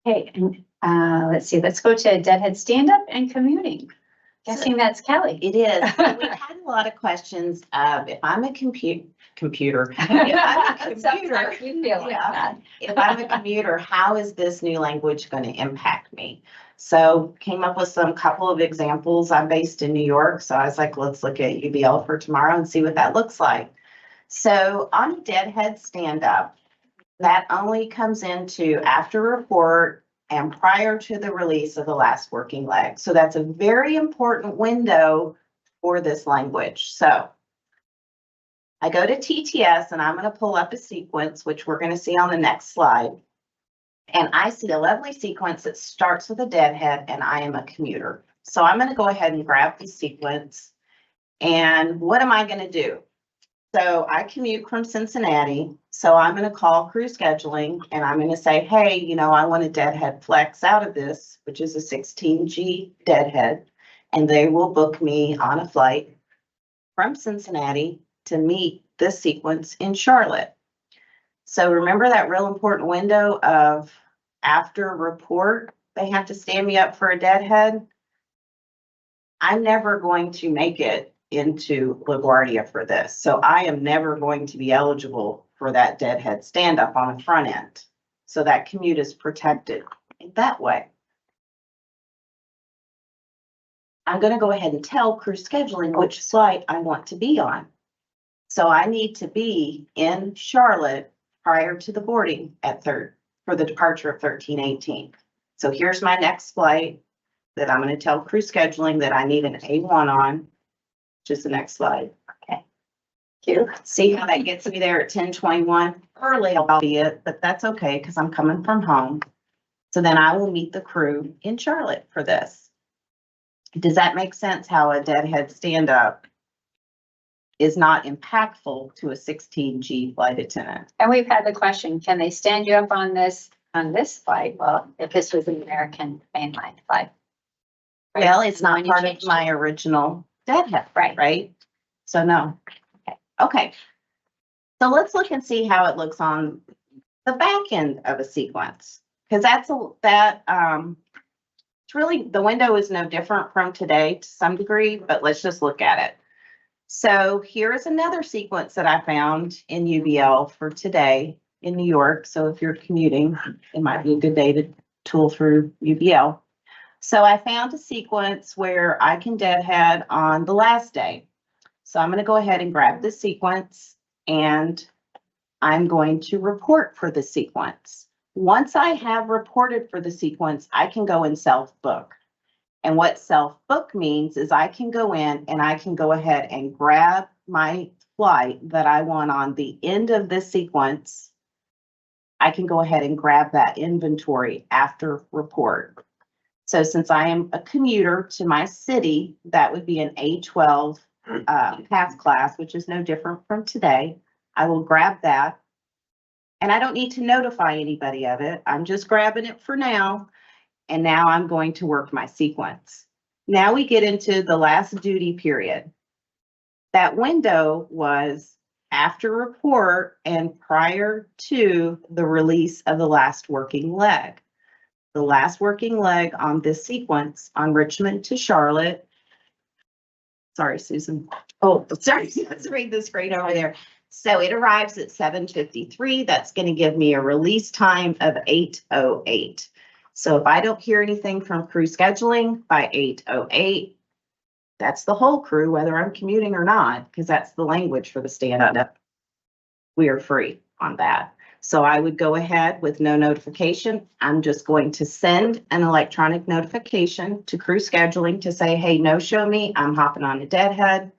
Okay, and let's see, let's go to deadhead stand-up and commuting. Guessing that's Kelly. It is. We've had a lot of questions of if I'm a computer, if I'm a Sometimes commuter, we feel like yeah. that. if I'm a commuter, how is this new language going to impact me? So came up with some couple of examples. I'm based in New York, so I was like, let's look at UBL for tomorrow and see what that looks like. So on a deadhead stand-up, that only comes into after report and prior to the release of the last working leg. So that's a very important window for this language. So I go to TTS and I'm going to pull up a sequence, which we're going to see on the next slide. And I see a lovely sequence that starts with a deadhead and I am a commuter. So I'm going to go ahead and grab the sequence. And what am I going to do? So I commute from Cincinnati, so I'm going to call crew scheduling and I'm going to say, hey, you know, I want a deadhead flex out of this, which is a 16G deadhead, and they will book me on a flight from Cincinnati to meet this sequence in Charlotte. So remember that real important window of after report, they have to stand me up for a deadhead. I'm never going to make it into LaGuardia for this. So I am never going to be eligible for that deadhead stand up on the front end. So that commute is protected in that way. I'm going to go ahead and tell crew scheduling which flight I want to be on. So I need to be in Charlotte prior to the boarding at for the departure of 1318. So here's my next flight that I'm going to tell crew scheduling that I need an A1 on. Just the next slide. Okay. Cute. See how that gets me there at 10:21 early, albeit, but that's okay because I'm coming from home. So then I will meet the crew in Charlotte for this. Does that make sense how a deadhead stand-up is not impactful to a 16G flight attendant? And we've had the question, can they stand you up on this flight? Well, if this was an American mainline flight. Right? Well, it's not When you part of change my original deadhead, Right. right? So no. Okay. So let's look and see how it looks on the back end of a sequence. Because it's really, the window is no different from today to some degree, but let's just look at it. So here is another sequence that I found in UBL for today in New York. So if you're commuting, it might be a good day to tool through UBL. So I found a sequence where I can deadhead on the last day. So I'm going to go ahead and grab this sequence and I'm going to report for the sequence. Once I have reported for the sequence, I can go and self-book. And what self-book means is I can go in and I can go ahead and grab my flight that I want on the end of this sequence. I can go ahead and grab that inventory after report. So since I am a commuter to my city, that would be an A12 path class, which is no different from today. I will grab that. And I don't need to notify anybody of it. I'm just grabbing it for now. And now I'm going to work my sequence. Now we get into the last duty period. That window was after report and prior to the release of the last working leg. the last working leg on this sequence on Richmond to Charlotte. Sorry, Susan. Oh, sorry, let's read the screen over there. So it arrives at 7:53. That's going to give me a release time of 8:08. So if I don't hear anything from crew scheduling by 8:08, that's the whole crew, whether I'm commuting or not, because that's the language for the stand-up. We are free on that. So I would go ahead with no notification. I'm just going to send an electronic notification to crew scheduling to say, hey, no show me, I'm hopping on a deadhead.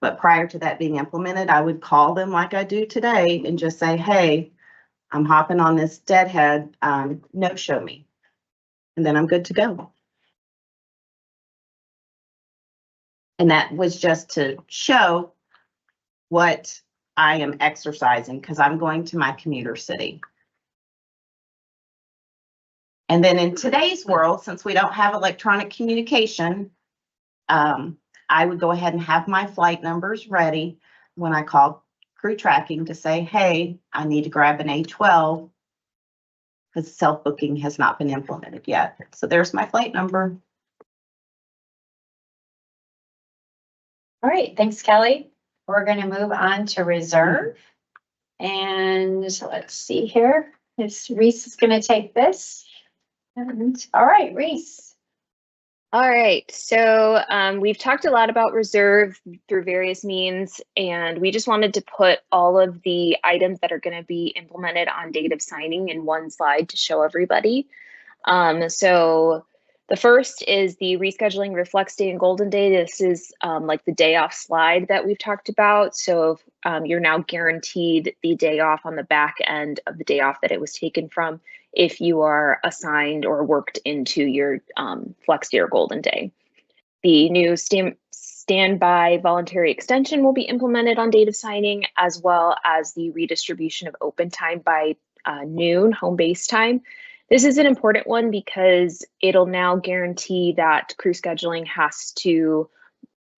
But prior to that being implemented, I would call them like I do today and just say, hey, I'm hopping on this deadhead, no show me. And then I'm good to go. And that was just to show what I am exercising because I'm going to my commuter city. And then in today's world, since we don't have electronic communication, I would go ahead and have my flight numbers ready when I call crew tracking to say, hey, I need to grab an A12 because self-booking has not been implemented yet. So there's my flight number. All right, thanks, Kelly. We're going to move on to reserve. And let's see here. Reese is going to take this. And all right, Reese. All right, so we've talked a lot about reserve through various means, and we just wanted to put all of the items that are going to be implemented on date of signing in one slide to show everybody. So the first is the rescheduling reflex day and golden day. This is like the day off slide that we've talked about. So you're now guaranteed the day off on the back end of the day off that it was taken from if you are assigned or worked into your flex day or golden day. The new standby voluntary extension will be implemented on date of signing, as well as the redistribution of open time by noon, home base time. This is an important one because it'll now guarantee that crew scheduling has to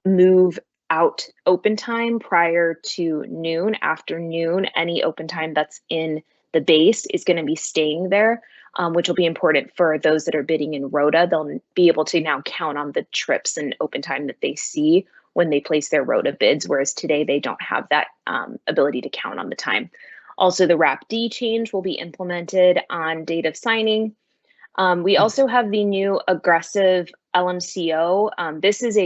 move out open time prior to noon. After noon, any open time that's in the base is going to be staying there, which will be important for those that are bidding in ROTA. They'll be able to now count on the trips and open time that they see when they place their ROTA bids, whereas today they don't have that ability to count on the time. Also, the WRAP-D change will be implemented on date of signing. We also have the new aggressive LMCO. This is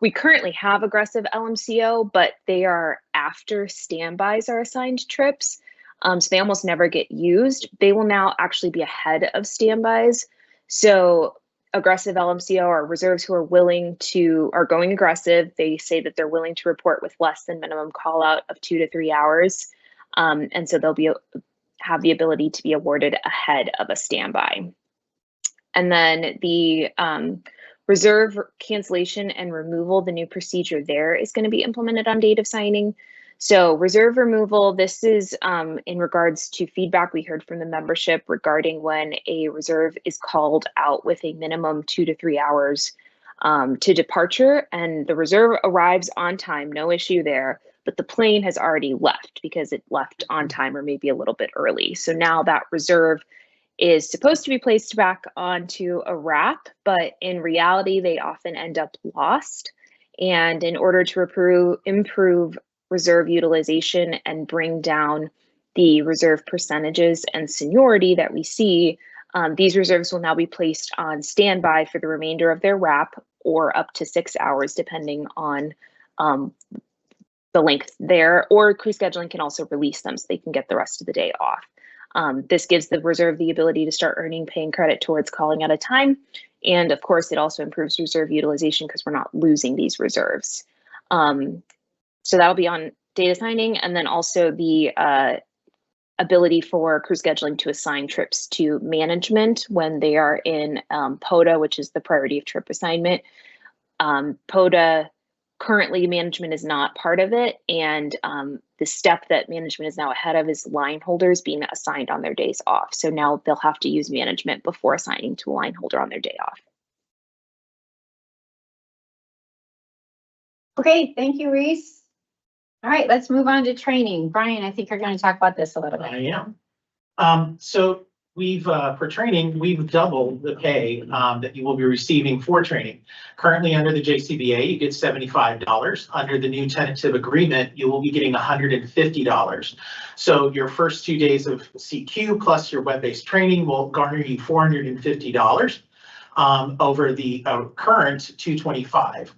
we currently have aggressive LMCO, but they are after standbys are assigned trips. So they almost never get used. They will now actually be ahead of standbys. So aggressive LMCO are reserves who are going aggressive. They say that they're willing to report with less than minimum call out of 2 to 3 hours. And so they'll have the ability to be awarded ahead of a standby. And then the reserve cancellation and removal, the new procedure there is going to be implemented on date of signing. So reserve removal, this is in regards to feedback we heard from the membership regarding when a reserve is called out with a minimum 2 to 3 hours to departure, and the reserve arrives on time, no issue there, but the plane has already left because it left on time or maybe a little bit early. So now that reserve is supposed to be placed back onto a wrap, but in reality, they often end up lost. And in order to improve reserve utilization and bring down the reserve percentages and seniority that we see, these reserves will now be placed on standby for the remainder of their wrap or up to 6 hours, depending on the length there, or crew scheduling can also release them so they can get the rest of the day off. This gives the reserve the ability to start earning pay and credit towards calling at a time. And of course, it also improves reserve utilization because we're not losing these reserves. So that'll be on data signing, and then also the ability for crew scheduling to assign trips to management when they are in POTA, which is the priority of trip assignment. POTA, currently management is not part of it, and the step that management is now ahead of is line holders being assigned on their days off. So now they'll have to use management before assigning to a line holder on their day off. Okay, thank you, Reese. All right, let's move on to training. Brian, I think you're going to talk about this a little bit. I am. So we've, for training, we've doubled the pay that you will be receiving for training. Currently, under the JCBA, you get $75. Under the new tentative agreement, you will be getting $150. So your first 2 days of CQ plus your web-based training will garner you $450 over the current $225.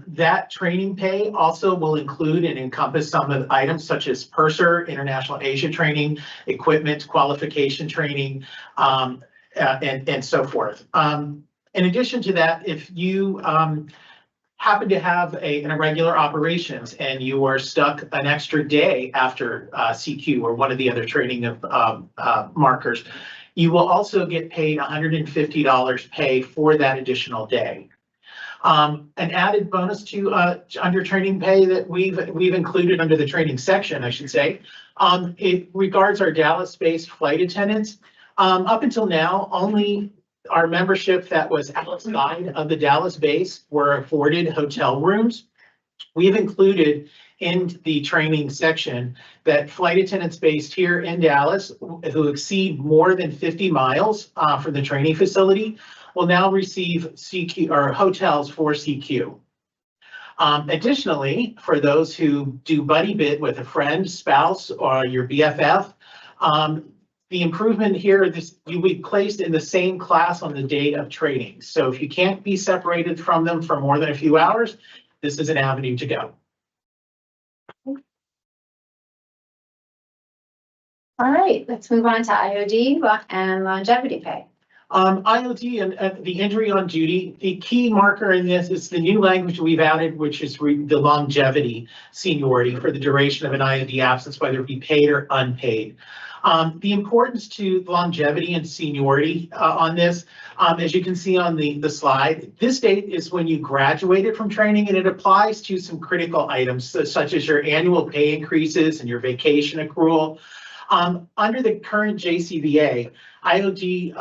That training pay also will include and encompass some of the items such as purser, international Asia training, equipment qualification training, and so forth. In addition to that, if you happen to have an irregular operations and you are stuck an extra day after CQ or one of the other training of markers, you will also get paid $150 pay for that additional day. An added bonus to under training pay that we've included under the training section, I should say, it regards our Dallas-based flight attendants. Up until now, only our membership that was outside of the Dallas base were afforded hotel rooms. We've included in the training section that flight attendants based here in Dallas who exceed more than 50 miles from the training facility will now receive CQ or hotels for CQ. Additionally, for those who do buddy bid with a friend, spouse, or your BFF, the improvement here, you will be placed in the same class on the date of training. So if you can't be separated from them for more than a few hours, this is an avenue to go. All right, let's move on to IOD and longevity pay. IOD and the injury on duty, the key marker in this is the new language we've added, which is the longevity seniority for the duration of an IOD absence, whether it be paid or unpaid. The importance to longevity and seniority on this, as you can see on the slide, this date is when you graduated from training, and it applies to some critical items such as your annual pay increases and your vacation accrual. Under the current JCBA, IOD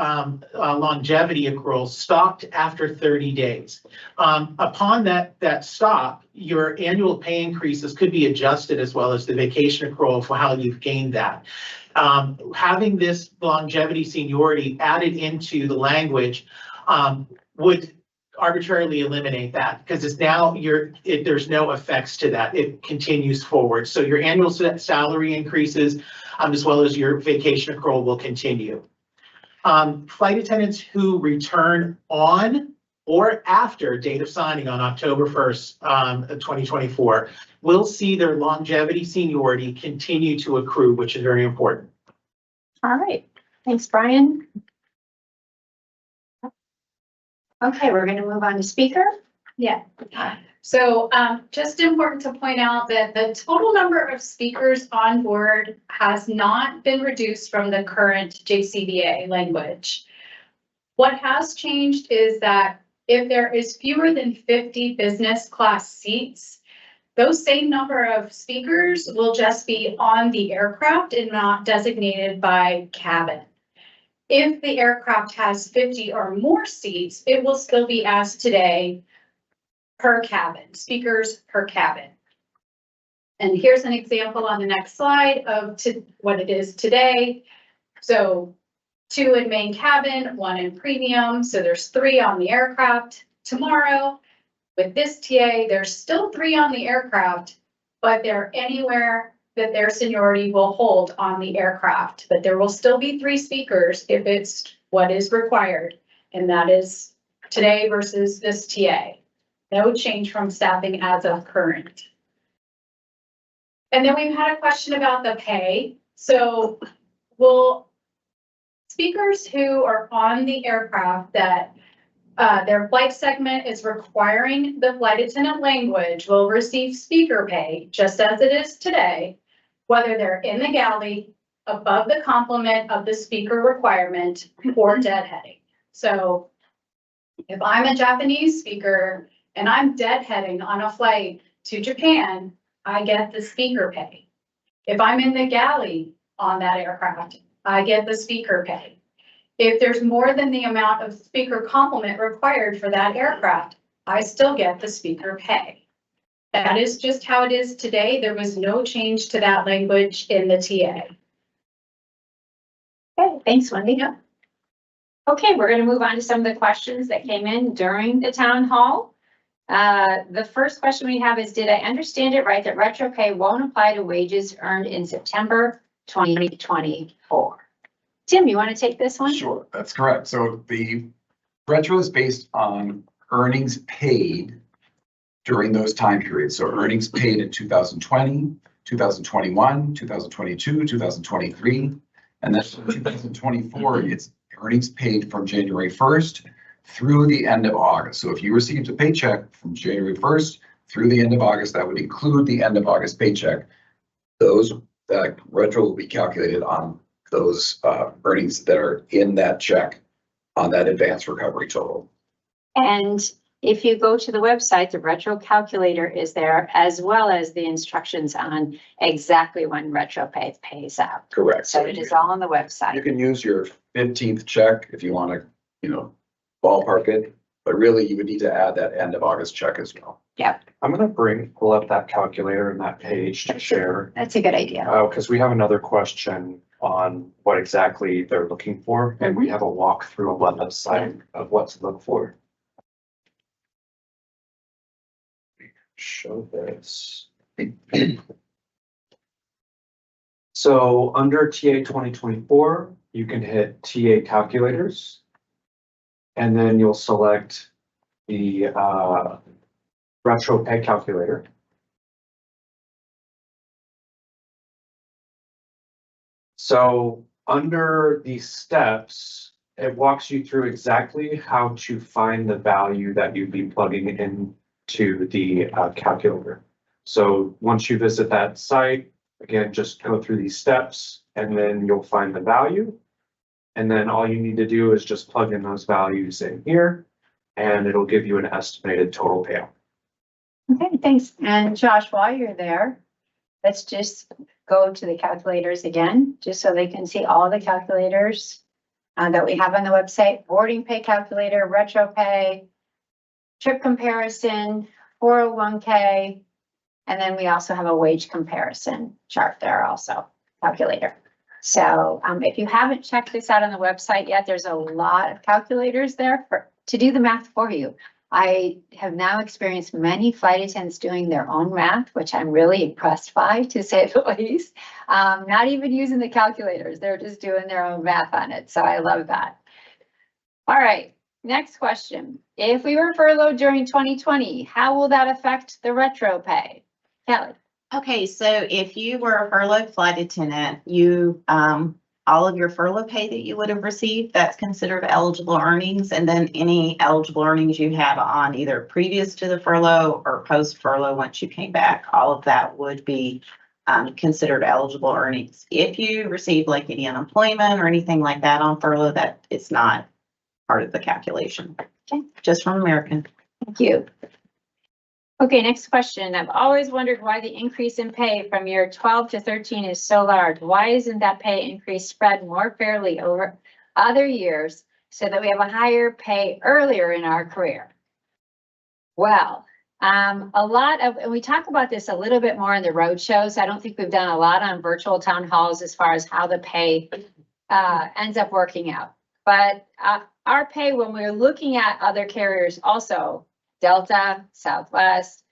longevity accrual stopped after 30 days. Upon that stop, your annual pay increases could be adjusted as well as the vacation accrual for how you've gained that. Having this longevity seniority added into the language would arbitrarily eliminate that because it's now there's no effects to that. It continues forward. So your annual salary increases as well as your vacation accrual will continue. Flight attendants who return on or after date of signing on October 1st, 2024, will see their longevity seniority continue to accrue, which is very important. All right, thanks, Brian. Okay, we're going to move on to speaker. Yeah. So just important to point out that the total number of speakers on board has not been reduced from the current JCBA language. What has changed is that if there is fewer than 50 business class seats, those same number of speakers will just be on the aircraft and not designated by cabin. If the aircraft has 50 or more seats, it will still be as today, per cabin, speakers per cabin. And here's an example on the next slide of what it is today. So 2 in main cabin, 1 in premium. So there's 3 on the aircraft. Tomorrow, with this TA, there's still 3 on the aircraft, but they're anywhere that their seniority will hold on the aircraft. But there will still be 3 speakers if it's what is required. And that is today versus this TA. No change from staffing as of current. And then we've had a question about the pay. So will speakers who are on the aircraft that their flight segment is requiring the flight attendant language will receive speaker pay just as it is today, whether they're in the galley, above the complement of the speaker requirement, or deadheading. So if I'm a Japanese speaker and I'm deadheading on a flight to Japan, I get the speaker pay. If I'm in the galley on that aircraft, I get the speaker pay. If there's more than the amount of speaker complement required for that aircraft, I still get the speaker pay. That is just how it is today. There was no change to that language in the TA. Okay, thanks, Wendy. Okay, we're gonna move on to some of the questions that came in during the town hall. The first question we have is, did I understand it right that retro pay won't apply to wages earned in September 2024? Tim, you want to take this one? Sure, that's correct. So the retro is based on earnings paid during those time periods. So earnings paid in 2020, 2021, 2022, 2023, and then 2024, it's earnings paid from January 1st through the end of August. So if you received a paycheck from January 1st through the end of August, that would include the end of August paycheck. That retro will be calculated on those earnings that are in that check on that advance recovery total. And if you go to the website, the retro calculator is there, as well as the instructions on exactly when retro pay pays out. Correct. So it is all on the You website. can use your 15th check if you want to, ballpark it, but really you would need to add that end of August check as well. I'm gonna pull up that calculator and that page to share. That's a good idea. Because we have another question on what exactly they're looking for, and we have a walkthrough on the website of what to look for. Show this. So under TA 2024, you can hit TA calculators. And then you'll select the retro pay calculator. So under the steps, it walks you through exactly how to find the value that you'd be plugging into the calculator. So once you visit that site, again, just go through these steps and then you'll find the value. And then all you need to do is just plug in those values in here and it'll give you an estimated total payout. Okay, thanks. And Josh, while you're there, let's just go to the calculators again, just so they can see all the calculators that we have on the website: boarding pay calculator, retro pay, trip comparison, 401k, and then we also have a wage comparison chart there also, calculator. So if you haven't checked this out on the website yet, there's a lot of calculators there to do the math for you. I have now experienced many flight attendants doing their own math, which I'm really impressed by, to say the least. Not even using the calculators, they're just doing their own math on it. So I love that. All right, next question. If we were furloughed during 2020, how will that affect the retro pay? Kelly. Okay, so if you were a furloughed flight attendant, all of your furlough pay that you would have received, that's considered eligible earnings. And then any eligible earnings you have on either previous to the furlough or post furlough, once you came back, all of that would be considered eligible earnings. If you receive like any unemployment or anything like that on furlough, that is not part of the calculation. Okay. Just from American. Thank you. Okay, next question. I've always wondered why the increase in pay from year 12 to 13 is so large. Why isn't that pay increase spread more fairly over other years so that we have a higher pay earlier in our career? Well, and we talk about this a little bit more in the road shows. I don't think we've done a lot on virtual town halls as far as how the pay ends up working out. But our pay, when we're looking at other carriers also, Delta, Southwest,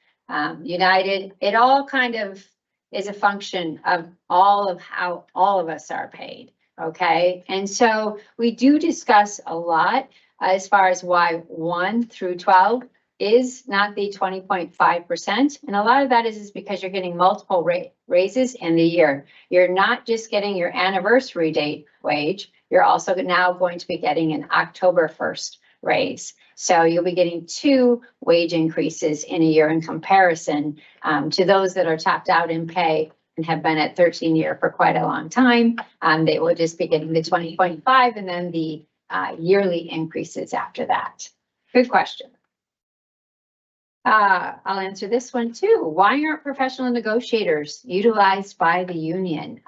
United, it all kind of is a function of all of how all of us are paid, okay? And so we do discuss a lot as far as why 1 through 12 is not the 20.5%. And a lot of that is because you're getting multiple raises in the year. You're not just getting your anniversary date wage, you're also now going to be getting an October 1st raise. So you'll be getting 2 wage increases in a year in comparison to those that are topped out in pay and have been at 13-year for quite a long time. They will just be getting the 20.5 and then the yearly increases after that. Good question. I'll answer this one too. Why aren't professional negotiators utilized by the union?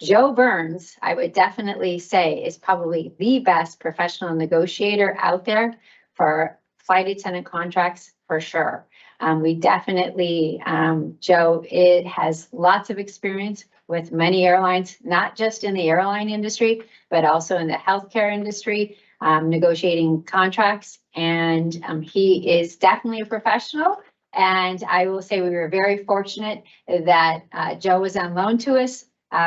Joe Burns, I would definitely say, is probably the best professional negotiator out there for flight attendant contracts, for sure. We definitely, Joe, has lots of experience with many airlines, not just in the airline industry, but also in the healthcare industry, negotiating contracts. And he is definitely a professional. And I will say we were very fortunate that Joe was on loan to us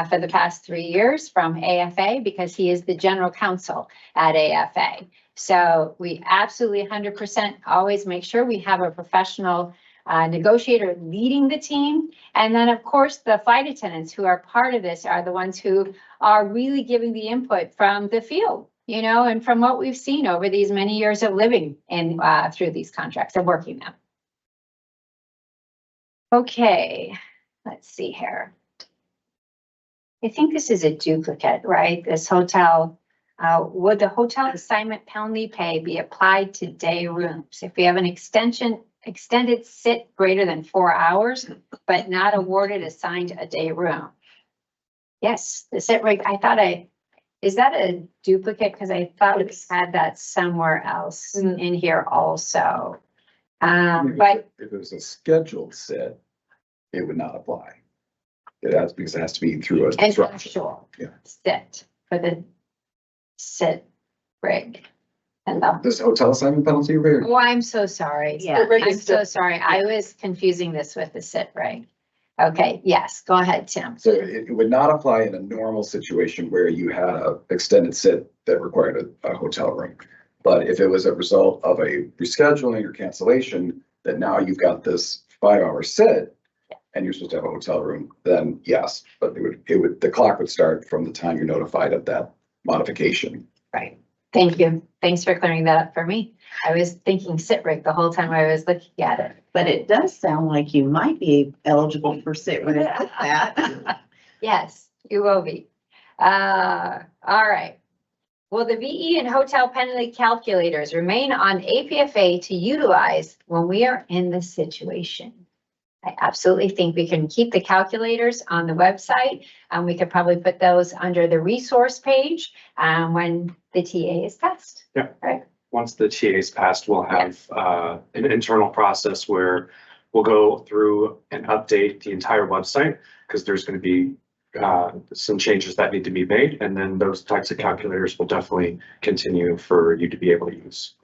for the past 3 years from AFA, because he is the general counsel at AFA. So we absolutely 100% always make sure we have a professional negotiator leading the team. And then, of course, the flight attendants who are part of this are the ones who are really giving the input from the field, you know, and from what we've seen over these many years of living in through these contracts and working them. Okay, let's see here. I think this is a duplicate, right? This hotel, would the hotel assignment penalty pay be applied to day rooms? If we have an extended sit greater than 4 hours, but not awarded assigned a day room? Yes, the sit rate, is that a duplicate? Because I thought we had that somewhere else in here also. But if it was a scheduled sit, it would not apply. Because it has to be through a an disruption. actual Yeah. sit for the sit rig. And Does hotel assignment penalty rate? oh, I'm so sorry. Yeah. I'm so sorry. I was confusing this with the sit rig. Okay, yes, go ahead, Tim. So it would not apply in a normal situation where you had a extended sit that required a hotel room. But if it was a result of a rescheduling or cancellation, that now you've got this 5-hour sit and you're supposed to have a hotel room, then yes, but the clock would start from the time you're notified of that modification. Right. Thank you. Thanks for clearing that up for me. I was thinking sit rig the whole time I was looking at it. But it does sound like you might be eligible for sit with that. Yes, you will be. All right. Will the VE and hotel penalty calculators remain on APFA to utilize when we are in this situation? I absolutely think we can keep the calculators on the website, and we could probably put those under the resource page when the TA is passed. Yeah. Right. Once the TA is passed, we'll have an internal process where we'll go through and update the entire website, because there's going to be some changes that need to be made, and then those types of calculators will definitely continue for you to be able to use.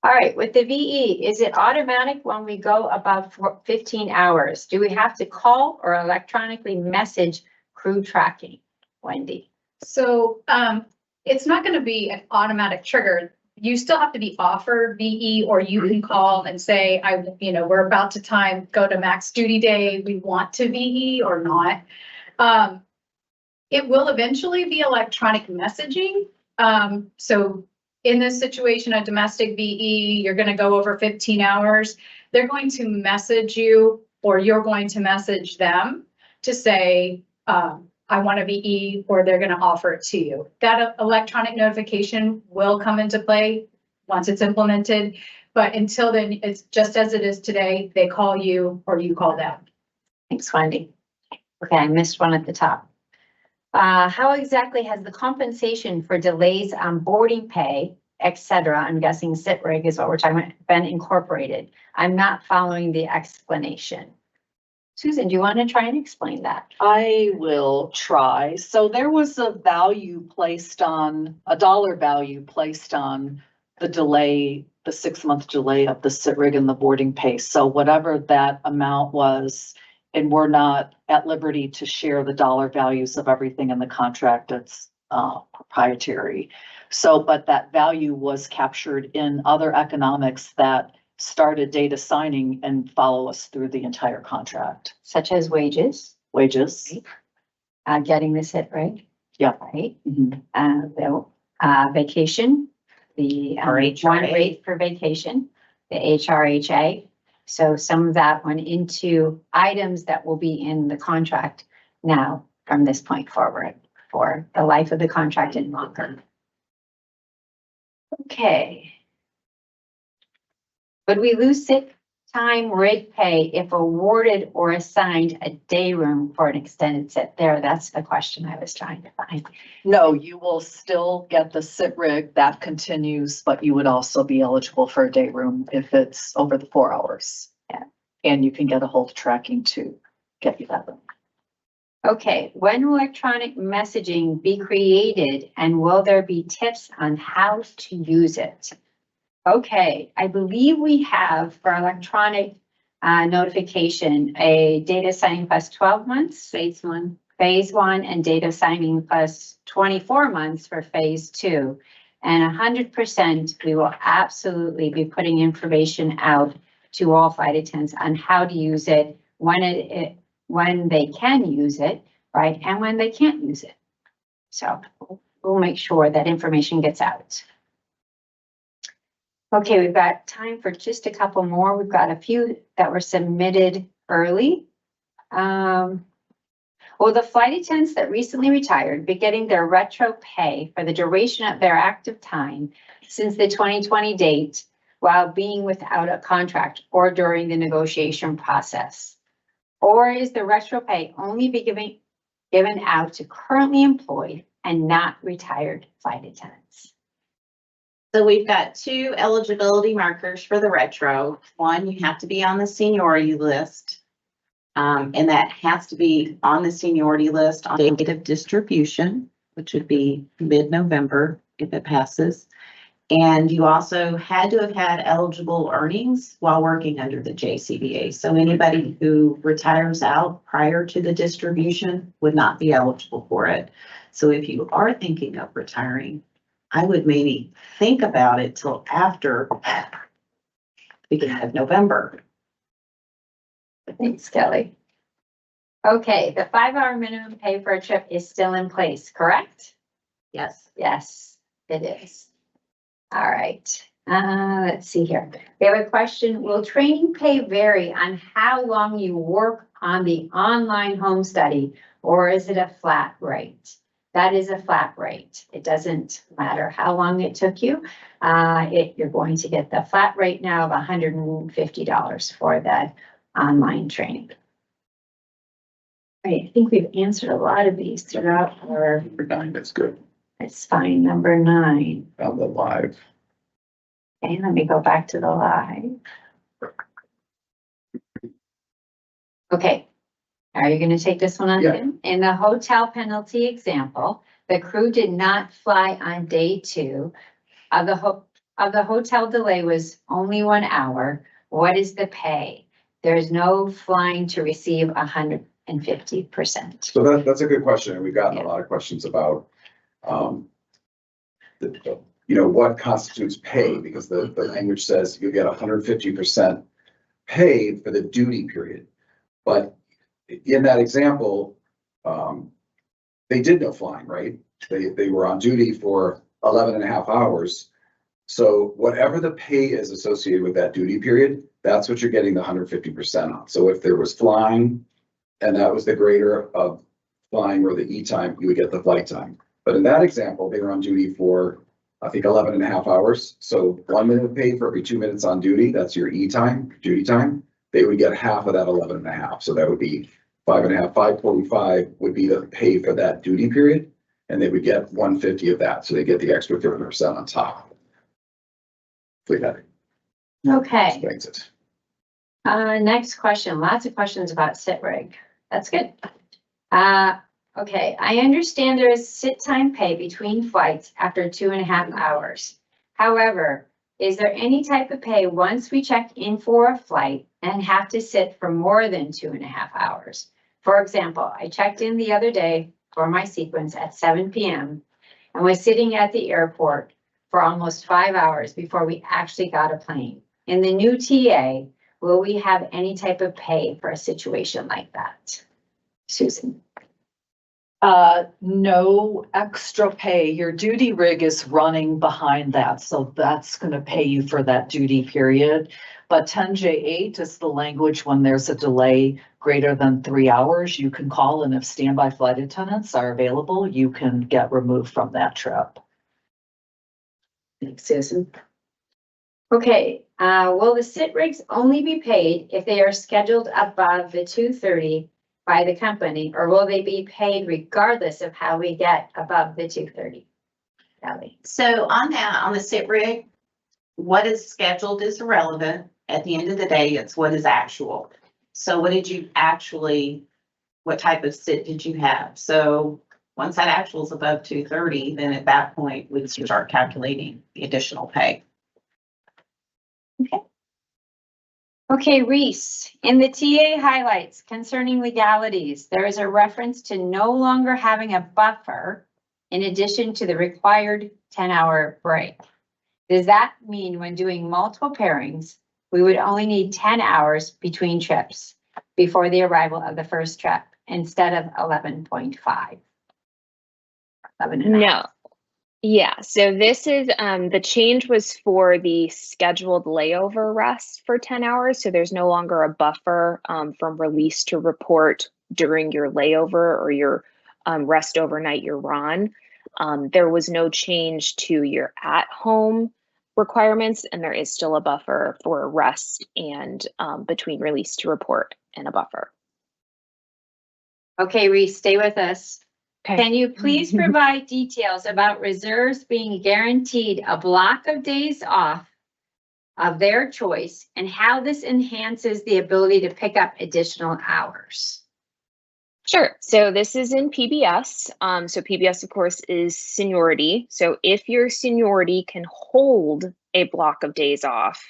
All right, with the VE, is it automatic when we go above 15 hours? Do we have to call or electronically message crew tracking? Wendy? So it's not going to be an automatic trigger. You still have to be offered VE, or you can call and say, we're about to go to max duty day. We want to VE or not. It will eventually be electronic messaging. So in this situation, a domestic VE, you're going to go over 15 hours. They're going to message you, or you're going to message them to say, I want a VE, or they're going to offer it to you. That electronic notification will come into play once it's implemented. But until then, it's just as it is today. They call you or you call them. Thanks, Wendy. Okay, I missed one at the top. How exactly has the compensation for delays on boarding pay, et cetera, I'm guessing sit rig is what we're talking about, been incorporated? I'm not following the explanation. Susan, do you want to try and explain that? I will try. So there was a dollar value placed on the delay, the 6-month delay of the sit rig and the boarding pay. So whatever that amount was, and we're not at liberty to share the dollar values of everything in the contract. It's proprietary. So, but that value was captured in other economics that started data signing and follow us through the entire contract. Such as wages, Wages. getting the sit rig. Yeah. Right. Mhm. Vacation, the one rate for vacation, the HRHA. So some of that went into items that will be in the contract now from this point forward for the life of the contract and longer. Okay. Would we lose sick time rig pay if awarded or assigned a day room for an extended sit? That's the question I was trying to find. No, you will still get the sit rig, that continues, but you would also be eligible for a day room if it's over the 4 hours. Yeah. And you can get a hold tracking to get you that room. Okay, when will electronic messaging be created and will there be tips on how to use it? Okay, I believe we have for electronic notification, a data signing plus 12 months, phase one, and data signing plus 24 months for phase two. And 100%, we will absolutely be putting information out to all flight attendants on how to use it, when they can use it, right, and when they can't use it. So we'll make sure that information gets out. Okay, we've got time for just a couple more. We've got a few that were submitted early. Will the flight attendants that recently retired be getting their retro pay for the duration of their active time since the 2020 date while being without a contract or during the negotiation process? Or is the retro pay only be given out to currently employed and not retired flight attendants? So we've got two eligibility markers for the retro. One, you have to be on the seniority list. And that has to be on the seniority list on date of distribution, which would be mid-November if it passes. And you also had to have had eligible earnings while working under the JCBA. So anybody who retires out prior to the distribution would not be eligible for it. So if you are thinking of retiring, I would maybe think about it till after the beginning of November. Thanks, Kelly. Okay, the 5-hour minimum pay for a trip is still in place, correct? Yes. Yes, it is. All right, let's see here. We have a question. Will training pay vary on how long you work on the online home study, or is it a flat rate? That is a flat rate. It doesn't matter how long it took you. You're going to get the flat rate now of $150 for that online training. Right, I think we've answered a lot of these throughout our. Number 9, that's good. It's fine, number 9. On the live. Okay, let me go back to the live. Okay, are you gonna take this one on? Yeah. Tim? In the hotel penalty example, the crew did not fly on day 2 of the hotel delay was only 1 hour. What is the pay? There's no flying to receive 150%. So that's a good question. And we've gotten a lot of questions about, what constitutes pay, because the language says you get 150% pay for the duty period. But in that example, they did no flying, right? They were on duty for 11 and a half hours. So whatever the pay is associated with that duty period, that's what you're getting the 150% on. So if there was flying and that was the greater of flying or the E time, you would get the flight time. But in that example, they were on duty for, I think, 11 and a half hours. So 1 minute of pay for every 2 minutes on duty, that's your E time, duty time. They would get half of that 11 and a half. So that would be 5.5, 545 would be the pay for that duty period. And they would get 150 of that. So they get the extra 50% on top. That Okay, explains it. next question. Lots of questions about sit rig. That's good. Okay, I understand there is sit time pay between flights after 2.5 hours. However, is there any type of pay once we check in for a flight and have to sit for more than 2.5 hours? For example, I checked in the other day for my sequence at 7 p.m. and was sitting at the airport for almost 5 hours before we actually got a plane. In the new TA, will we have any type of pay for a situation like that? Susan. No extra pay. Your duty rig is running behind that, so that's gonna pay you for that duty period. But 10J8 is the language when there's a delay greater than 3 hours, you can call, and if standby flight attendants are available, you can get removed from that trip. Thanks, Susan. Okay, will the sit rigs only be paid if they are scheduled above the 2:30 by the company, or will they be paid regardless of how we get above the 2:30? Kelly. So on that, on the sit rig, what is scheduled is irrelevant. At the end of the day, it's what is actual. So what did you actually what type of sit did you have? So once that actual is above 230, then at that point, we start calculating the additional pay. Okay, Reese, in the TA highlights concerning legalities, there is a reference to no longer having a buffer in addition to the required 10-hour break. Does that mean when doing multiple pairings, we would only need 10 hours between trips before the arrival of the first trip instead of 11.5? 11 and a half. No. Yeah, so this is, the change was for the scheduled layover rest for 10 hours. So there's no longer a buffer from release to report during your layover or your rest overnight you're on. There was no change to your at-home requirements, and there is still a buffer for rest and between release to report and a buffer. Okay, Reese, stay with us. Okay. Can you please provide details about reserves being guaranteed a block of days off of their choice and how this enhances the ability to pick up additional hours? Sure. So this is in PBS. So PBS, of course, is seniority. So if your seniority can hold a block of days off,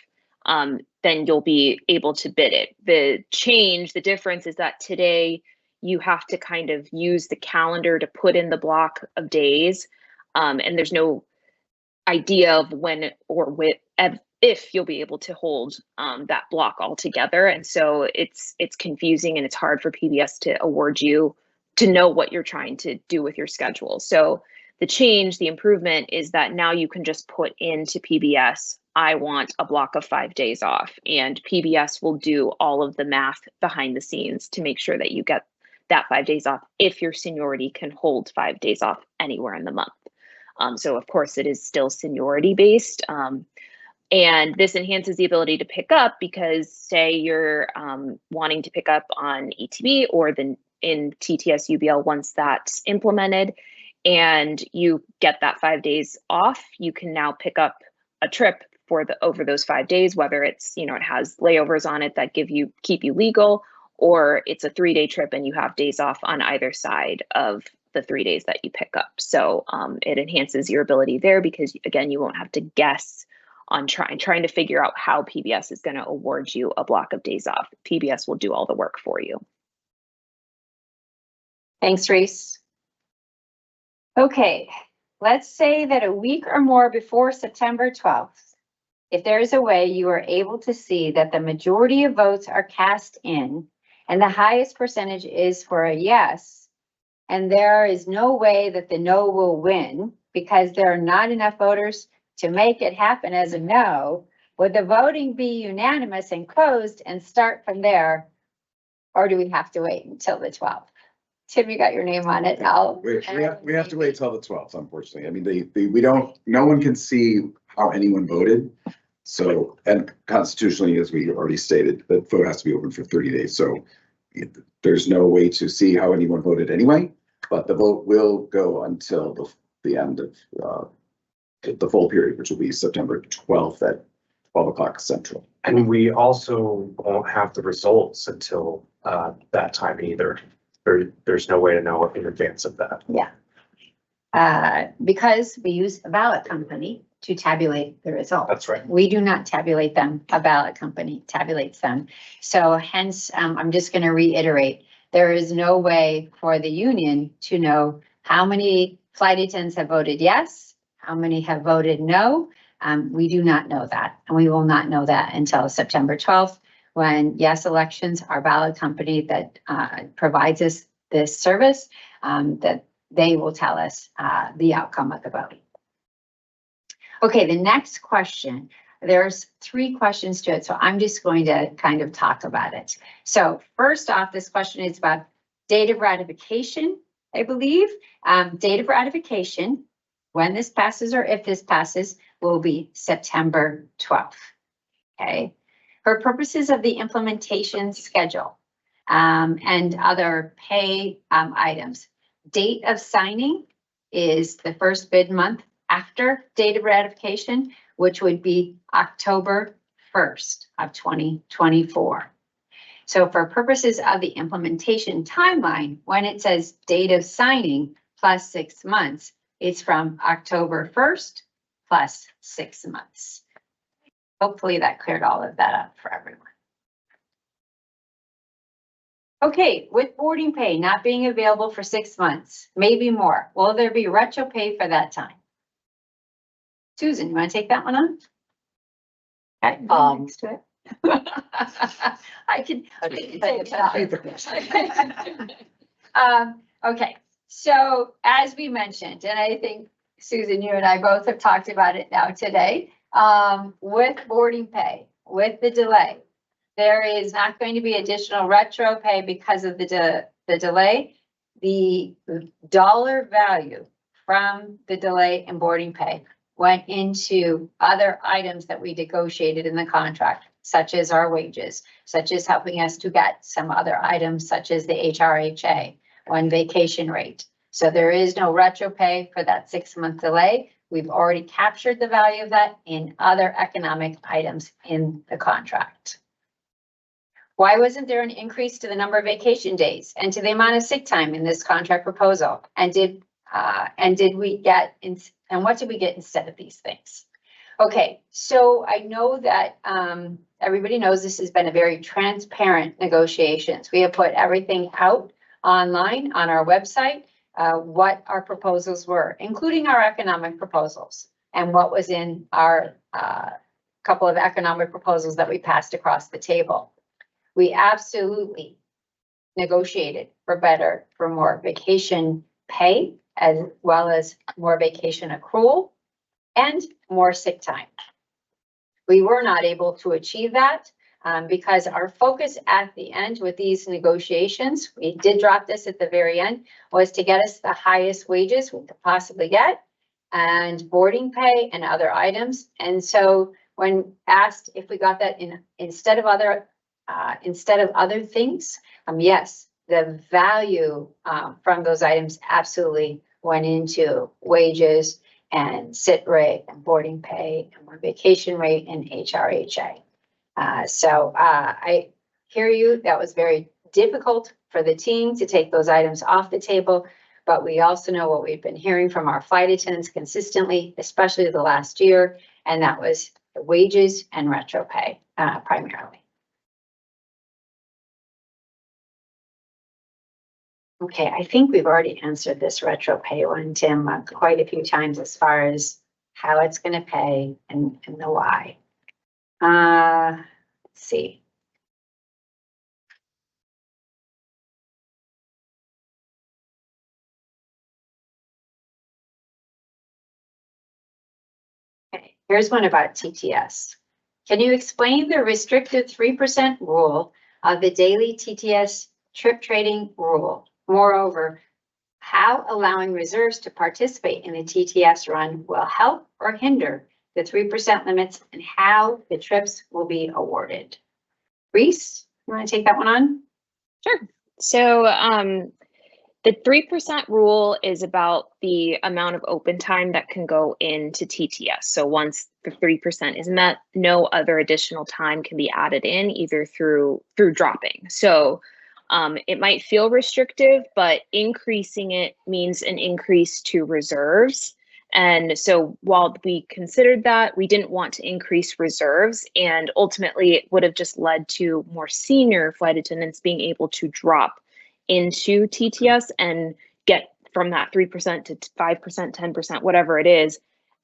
then you'll be able to bid it. The difference is that today you have to kind of use the calendar to put in the block of days. And there's no idea of when or if you'll be able to hold that block altogether. And so it's confusing and it's hard for PBS to award you to know what you're trying to do with your schedule. So the improvement is that now you can just put into PBS, I want a block of 5 days off, and PBS will do all of the math behind the scenes to make sure that you get that 5 days off if your seniority can hold 5 days off anywhere in the month. So of course it is still seniority based. And this enhances the ability to pick up because say you're wanting to pick up on ETB or in TTS UBL once that's implemented and you get that 5 days off, you can now pick up a trip over those 5 days, whether it's, it has layovers on it that keep you legal, or it's a 3-day trip and you have days off on either side of the 3 days that you pick up. So it enhances your ability there because again, you won't have to guess on trying to figure out how PBS is going to award you a block of days off. PBS will do all the work for you. Thanks, Reese. Okay, let's say that a week or more before September 12th, if there is a way you are able to see that the majority of votes are cast in and the highest percentage is for a yes, and there is no way that the no will win because there are not enough voters to make it happen as a no, would the voting be unanimous and closed and start from there? Or do we have to wait until the 12th? Tim, you got your name on it now. We have to wait till the 12th, unfortunately. I mean, no one can see how anyone voted. So, and constitutionally, as we already stated, the vote has to be open for 30 days. So there's no way to see how anyone voted anyway, but the vote will go until the end of the full period, which will be September 12th at 12 o'clock Central. And we also won't have the results until that time either. There's no way to know in advance of that. Yeah. Because we use a ballot company to tabulate the results. That's right. We do not tabulate them. A ballot company tabulates them. So hence, I'm just going to reiterate, there is no way for the union to know how many flight attendants have voted yes, how many have voted no. We do not know that, and we will not know that until September 12th, when Yes Elections, our ballot company that provides us this service, that they will tell us the outcome of the vote. Okay, the next question, there's 3 questions to it, so I'm just going to kind of talk about it. So first off, this question is about date of ratification, I believe. Date of ratification, when this passes or if this passes, will be September 12th, okay? For purposes of the implementation schedule and other pay items, date of signing is the first bid month after date of ratification, which would be October 1st of 2024. So for purposes of the implementation timeline, when it says date of signing plus 6 months, it's from October 1st plus 6 months. Hopefully that cleared all of that up for everyone. Okay, with boarding pay not being available for 6 months, maybe more, will there be retro pay for that time? Susan, you want to take that one on? Okay, next to it. I can take it on. Okay, so as we mentioned, and I think Susan, you and I both have talked about it now today, with boarding pay, with the delay, there is not going to be additional retro pay because of the delay. The dollar value from the delay in boarding pay went into other items that we negotiated in the contract, such as our wages, such as helping us to get some other items, such as the HRHA, one vacation rate. So there is no retro pay for that 6-month delay. We've already captured the value of that in other economic items in the contract. Why wasn't there an increase to the number of vacation days and to the amount of sick time in this contract proposal? And what did we get instead of these things? Okay, so I know that everybody knows this has been a very transparent negotiations. We have put everything out online on our website, what our proposals were, including our economic proposals and what was in our couple of economic proposals that we passed across the table. We absolutely negotiated for more vacation pay, as well as more vacation accrual and more sick time. We were not able to achieve that because our focus at the end with these negotiations, we did drop this at the very end, was to get us the highest wages we could possibly get and boarding pay and other items. And so when asked if we got that instead of other things, yes, the value from those items absolutely went into wages and sit rate and boarding pay and more vacation rate and HRHA. So I hear you. That was very difficult for the team to take those items off the table, but we also know what we've been hearing from our flight attendants consistently, especially the last year, and that was the wages and retro pay primarily. Okay, I think we've already answered this retro pay one, Tim, quite a few times as far as how it's going to pay and the why. Let's see. Okay, here's one about TTS. Can you explain the restricted 3% rule of the daily TTS trip trading rule? Moreover, how allowing reserves to participate in the TTS run will help or hinder the 3% limits and how the trips will be awarded. Reese, you want to take that one on? Sure. So the 3% rule is about the amount of open time that can go into TTS. So once the 3% is met, no other additional time can be added in either through dropping. So it might feel restrictive, but increasing it means an increase to reserves. And so while we considered that, we didn't want to increase reserves, and ultimately it would have just led to more senior flight attendants being able to drop into TTS and get from that 3% to 5%, 10%, whatever it is.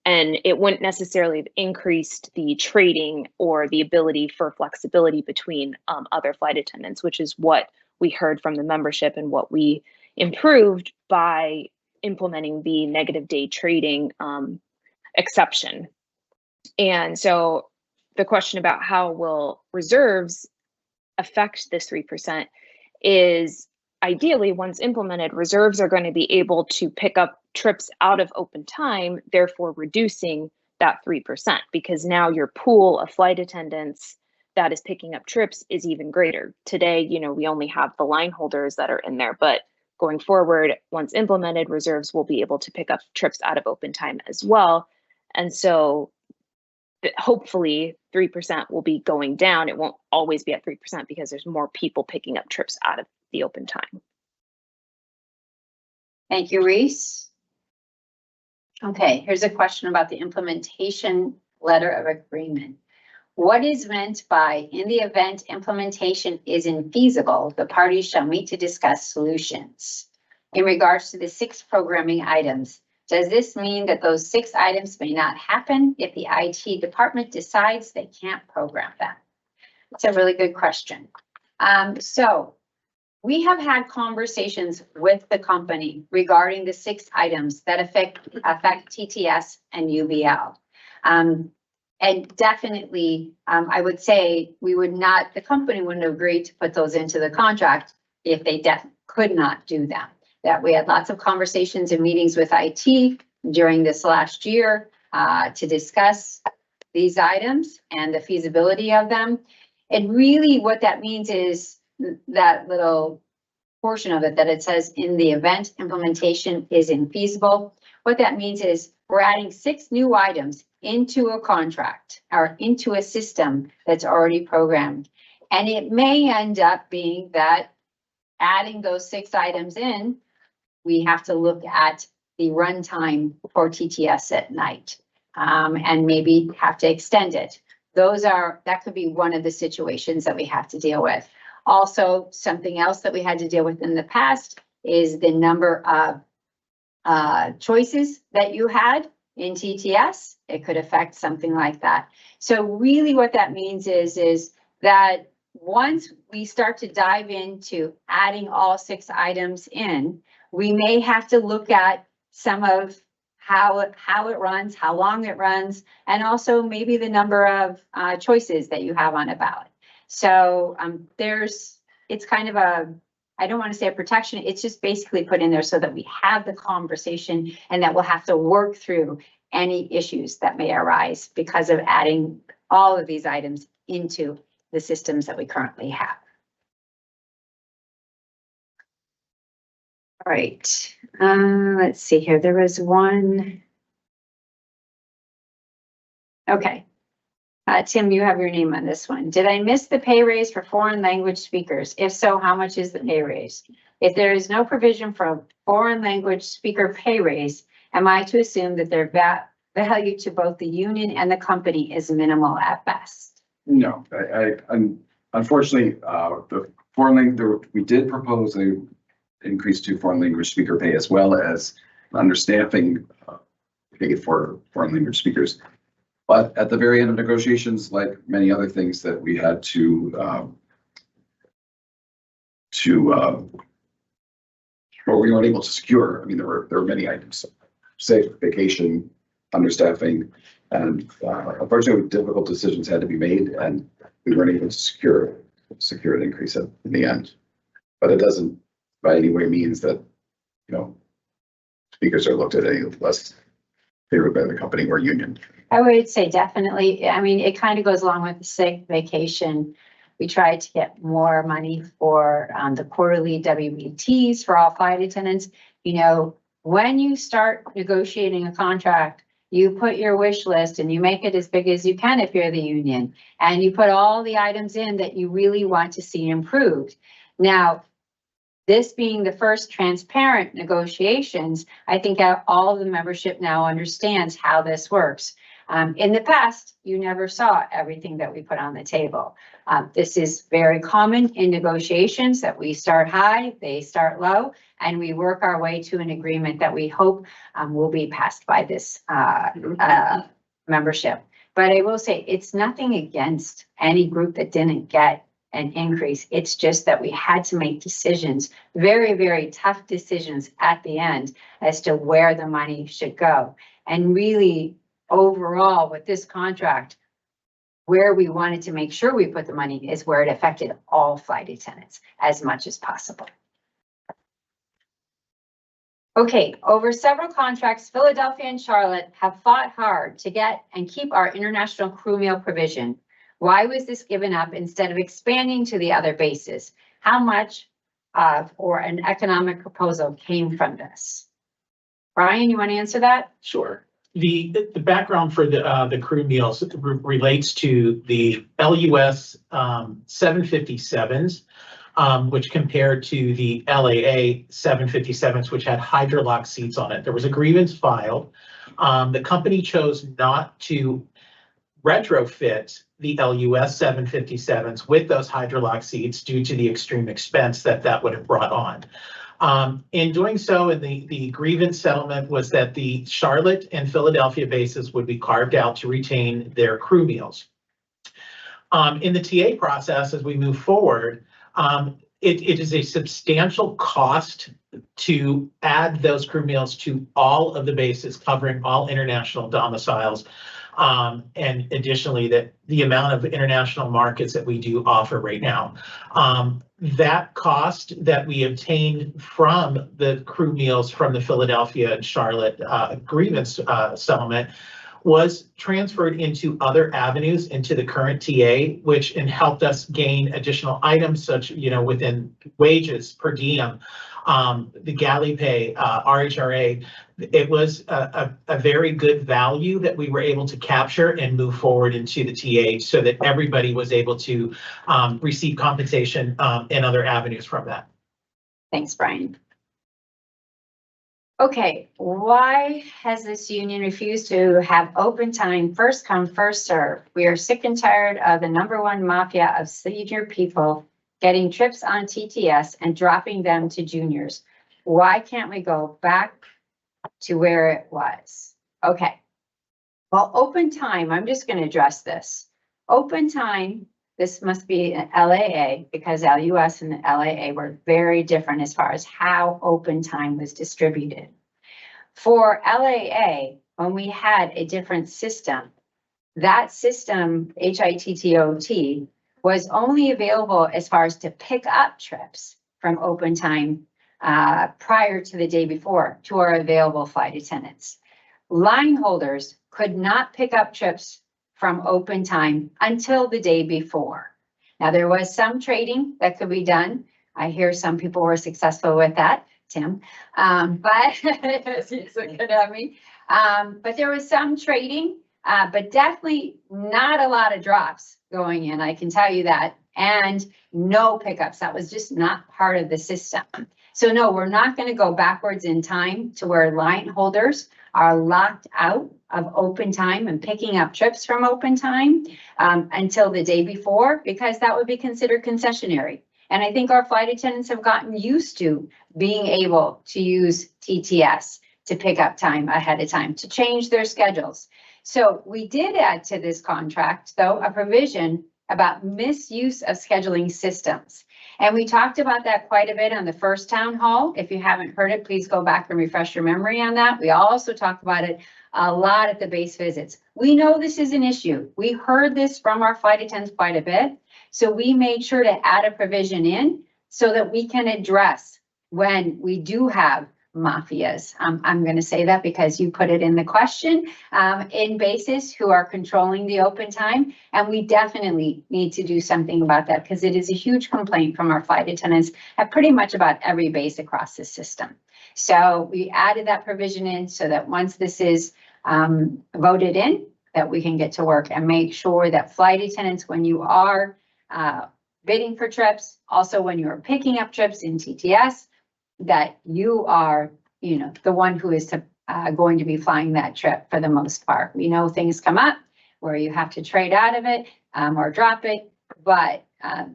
And it wouldn't necessarily have increased the trading or the ability for flexibility between other flight attendants, which is what we heard from the membership and what we improved by implementing the negative day trading exception. And so the question about how will reserves affect this 3% is ideally, once implemented, reserves are going to be able to pick up trips out of open time, therefore reducing that 3%, because now your pool of flight attendants that is picking up trips is even greater. Today, we only have the line holders that are in there, but going forward, once implemented, reserves will be able to pick up trips out of open time as well. And so hopefully 3% will be going down. It won't always be at 3% because there's more people picking up trips out of the open time. Thank you, Reese. Okay, here's a question about the implementation letter of agreement. What is meant by, in the event implementation is infeasible, the parties shall meet to discuss solutions? In regards to the 6 programming items, does this mean that those 6 items may not happen if the IT department decides they can't program them? It's a really good question. So we have had conversations with the company regarding the 6 items that affect TTS and UBL. And definitely, I would say the company wouldn't agree to put those into the contract if they could not do them. That we had lots of conversations and meetings with IT during this last year to discuss these items and the feasibility of them. And really what that means is that little portion of it that it says in the event implementation is infeasible. What that means is we're adding 6 new items into a contract or into a system that's already programmed. And it may end up being that adding those 6 items in, we have to look at the runtime for TTS at night and maybe have to extend it. That could be one of the situations that we have to deal with. Also, something else that we had to deal with in the past is the number of choices that you had in TTS. It could affect something like that. So really what that means is that once we start to dive into adding all 6 items in, we may have to look at some of how it runs, how long it runs, and also maybe the number of choices that you have on a ballot. So it's kind of I don't want to say a protection, it's just basically put in there so that we have the conversation and that we'll have to work through any issues that may arise because of adding all of these items into the systems that we currently have. All right, let's see here. There was one. Okay. Tim, you have your name on this one. Did I miss the pay raise for foreign language speakers? If so, how much is the pay raise? If there is no provision for a foreign language speaker pay raise, am I to assume that their value to both the union and the company is minimal at best? No, unfortunately, the foreign language, we did propose a increase to foreign language speaker pay as well as understaffing for foreign language speakers. But at the very end of negotiations, like many other things that we had to well, we weren't able to secure. I mean, there were many items, safe vacation, understaffing, and unfortunately, difficult decisions had to be made, and we weren't able to secure an increase in the end. But it doesn't by any way means that, speakers are looked at any less favored by the company or union. I would say definitely. I mean, it kind of goes along with the sick vacation. We tried to get more money for the quarterly WBTs for all flight attendants. When you start negotiating a contract, you put your wish list and you make it as big as you can if you're the union, and you put all the items in that you really want to see improved. Now, this being the first transparent negotiations, I think all of the membership now understands how this works. In the past, you never saw everything that we put on the table. This is very common in negotiations that we start high, they start low, and we work our way to an agreement that we hope will be passed by this membership. But I will say it's nothing against any group that didn't get an increase. It's just that we had to make decisions, very, very tough decisions at the end as to where the money should go. And really, overall, with this contract, where we wanted to make sure we put the money is where it affected all flight attendants as much as possible. Okay, over several contracts, Philadelphia and Charlotte have fought hard to get and keep our international crew meal provision. Why was this given up instead of expanding to the other bases? How much or an economic proposal came from this? Brian, you want to answer that? Sure. The background for the crew meals relates to the LUS 757s, which compared to the LAA 757s, which had hydrolock seats on it. There was a grievance filed. The company chose not to retrofit the LUS 757s with those hydrolock seats due to the extreme expense that would have brought on. In doing so, and the grievance settlement was that the Charlotte and Philadelphia bases would be carved out to retain their crew meals. In the TA process, as we move forward, it is a substantial cost to add those crew meals to all of the bases, covering all international domiciles. And additionally, that the amount of international markets that we do offer right now. That cost that we obtained from the crew meals from the Philadelphia and Charlotte grievance settlement was transferred into other avenues into the current TA, which helped us gain additional items such, within wages, per diem, the galley pay, RHRA. It was a very good value that we were able to capture and move forward into the TA so that everybody was able to receive compensation and other avenues from that. Thanks, Brian. Okay, why has this union refused to have open time, first come, first serve? We are sick and tired of the #1 mafia of senior people getting trips on TTS and dropping them to juniors. Why can't we go back to where it was? Okay. Well, open time, I'm just going to address this. Open time, this must be an LAA because LUS and the LAA were very different as far as how open time was distributed. For LAA, when we had a different system, that system, HITTOT, was only available as far as to pick up trips from open time prior to the day before to our available flight attendants. Line holders could not pick up trips from open time until the day before. Now, there was some trading that could be done. I hear some people were successful with that, Tim, but he's looking at me. But there was some trading, but definitely not a lot of drops going in, I can tell you that, and no pickups. That was just not part of the system. So no, we're not going to go backwards in time to where line holders are locked out of open time and picking up trips from open time until the day before, because that would be considered concessionary. And I think our flight attendants have gotten used to being able to use TTS to pick up time ahead of time, to change their schedules. So we did add to this contract, though, a provision about misuse of scheduling systems. And we talked about that quite a bit on the first town hall. If you haven't heard it, please go back and refresh your memory on that. We also talked about it a lot at the base visits. We know this is an issue. We heard this from our flight attendants quite a bit. So we made sure to add a provision in so that we can address when we do have mafias. I'm going to say that because you put it in the question, in bases who are controlling the open time. And we definitely need to do something about that because it is a huge complaint from our flight attendants at pretty much about every base across the system. So we added that provision in so that once this is voted in, that we can get to work and make sure that flight attendants, when you are bidding for trips, also when you're picking up trips in TTS, that you are, the one who is going to be flying that trip for the most part. We know things come up where you have to trade out of it or drop it, but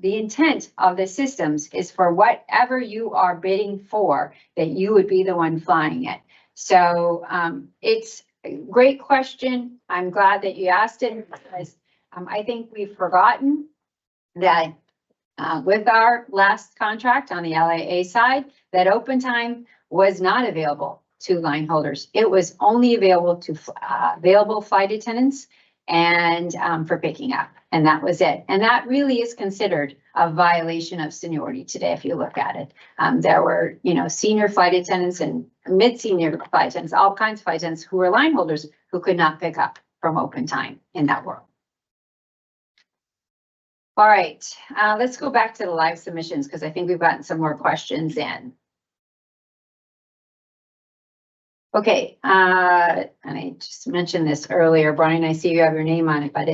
the intent of the systems is for whatever you are bidding for, that you would be the one flying it. So it's a great question. I'm glad that you asked it because I think we've forgotten that with our last contract on the LAA side, that open time was not available to line holders. It was only available to available flight attendants and for picking up, and that was it. And that really is considered a violation of seniority today, if you look at it. There were, senior flight attendants and mid-senior flight attendants, all kinds of flight attendants who were line holders who could not pick up from open time in that world. All right, let's go back to the live submissions because I think we've gotten some more questions in. Okay, and I just mentioned this earlier, Brian, I see you have your name on it, but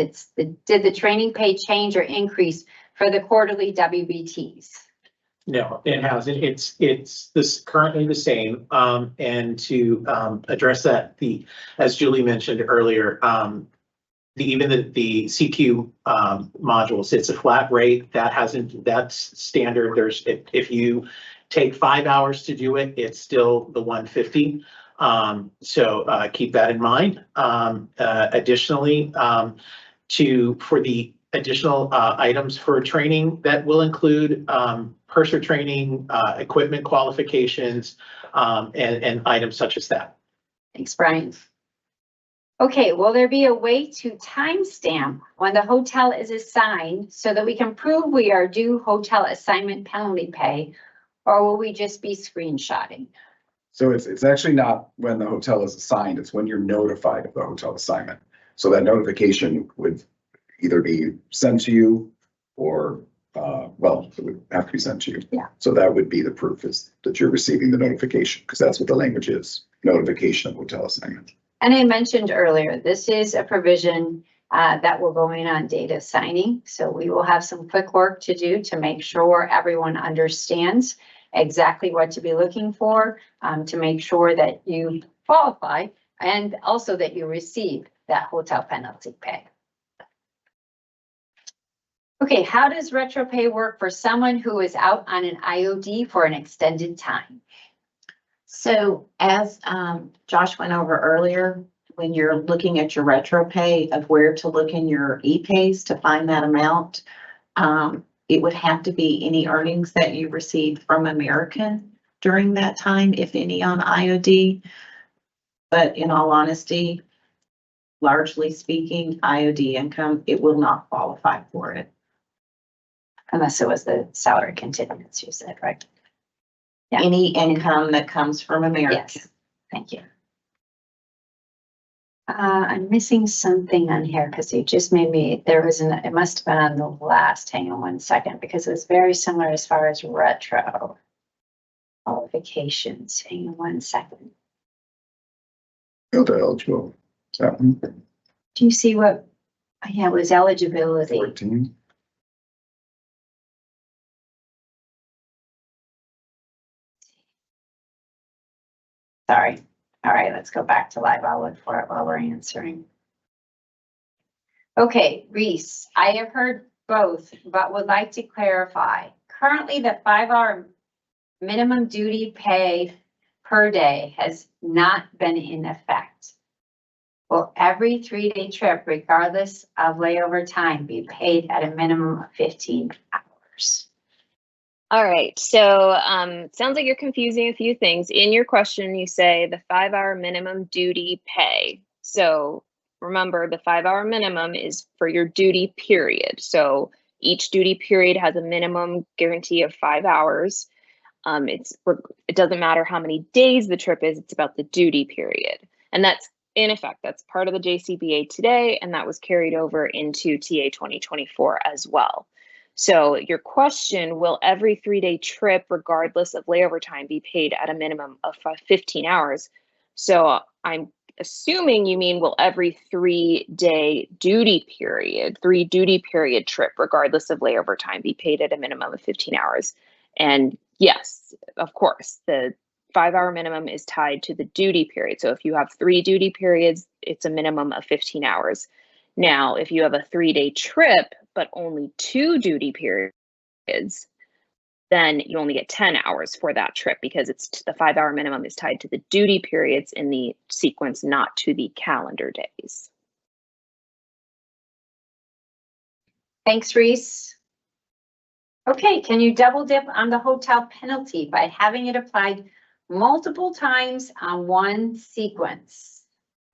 did the training pay change or increase for the quarterly WBTs? No, it hasn't. It's this currently the same. And to address that, as Julie mentioned earlier, even the CQ modules, it's a flat rate that's standard. If you take 5 hours to do it, it's still the 150. So keep that in mind. Additionally, for the additional items for training, that will include purser training, equipment qualifications, and items such as that. Thanks, Brian. Okay, will there be a way to timestamp when the hotel is assigned so that we can prove we are due hotel assignment penalty pay, or will we just be screenshotting? So it's actually not when the hotel is assigned, it's when you're notified of the hotel assignment. So that notification would either be sent to you or, well, it would have to be sent to you. Yeah. So that would be the proof is that you're receiving the notification, because that's what the language is, notification of hotel assignment. And I mentioned earlier, this is a provision that will go in on data signing. So we will have some quick work to do to make sure everyone understands exactly what to be looking for, to make sure that you qualify and also that you receive that hotel penalty pay. Okay, how does retro pay work for someone who is out on an IOD for an extended time? So as Josh went over earlier, when you're looking at your retro pay of where to look in your e-pays to find that amount, it would have to be any earnings that you received from American during that time, if any, on IOD. But in all honesty, largely speaking, IOD income, it will not qualify for it. Unless it was the salary continuance, you said, right? Yeah. Any income that comes from American. Yes, thank you. I'm missing something on here because you just made me, it must have been on the last, hang on one second, because it was very similar as far as retro qualifications. Hang on one second. Filter eligible. That one. Do you see what, yeah, it was eligibility. 14. Sorry. All right, let's go back to live. I'll look for it while we're answering. Okay, Reese, I have heard both, but would like to clarify. Currently, the 5-hour minimum duty pay per day has not been in effect. Will every 3-day trip, regardless of layover time, be paid at a minimum of 15 hours? All right, so sounds like you're confusing a few things. In your question, you say the 5-hour minimum duty pay. So remember, the 5-hour minimum is for your duty period. So each duty period has a minimum guarantee of 5 hours. It doesn't matter how many days the trip is, it's about the duty period. And that's in effect, that's part of the JCBA today, and that was carried over into TA 2024 as well. So your question, will every 3-day trip, regardless of layover time, be paid at a minimum of 15 hours? So I'm assuming you mean, will every 3-day duty period, 3 duty period trip, regardless of layover time, be paid at a minimum of 15 hours? And yes, of course, the 5-hour minimum is tied to the duty period. So if you have 3 duty periods, it's a minimum of 15 hours. Now, if you have a 3-day trip, but only 2 duty periods, then you only get 10 hours for that trip because it's the 5-hour minimum is tied to the duty periods in the sequence, not to the calendar days. Thanks, Reese. Okay, can you double dip on the hotel penalty by having it applied multiple times on one sequence,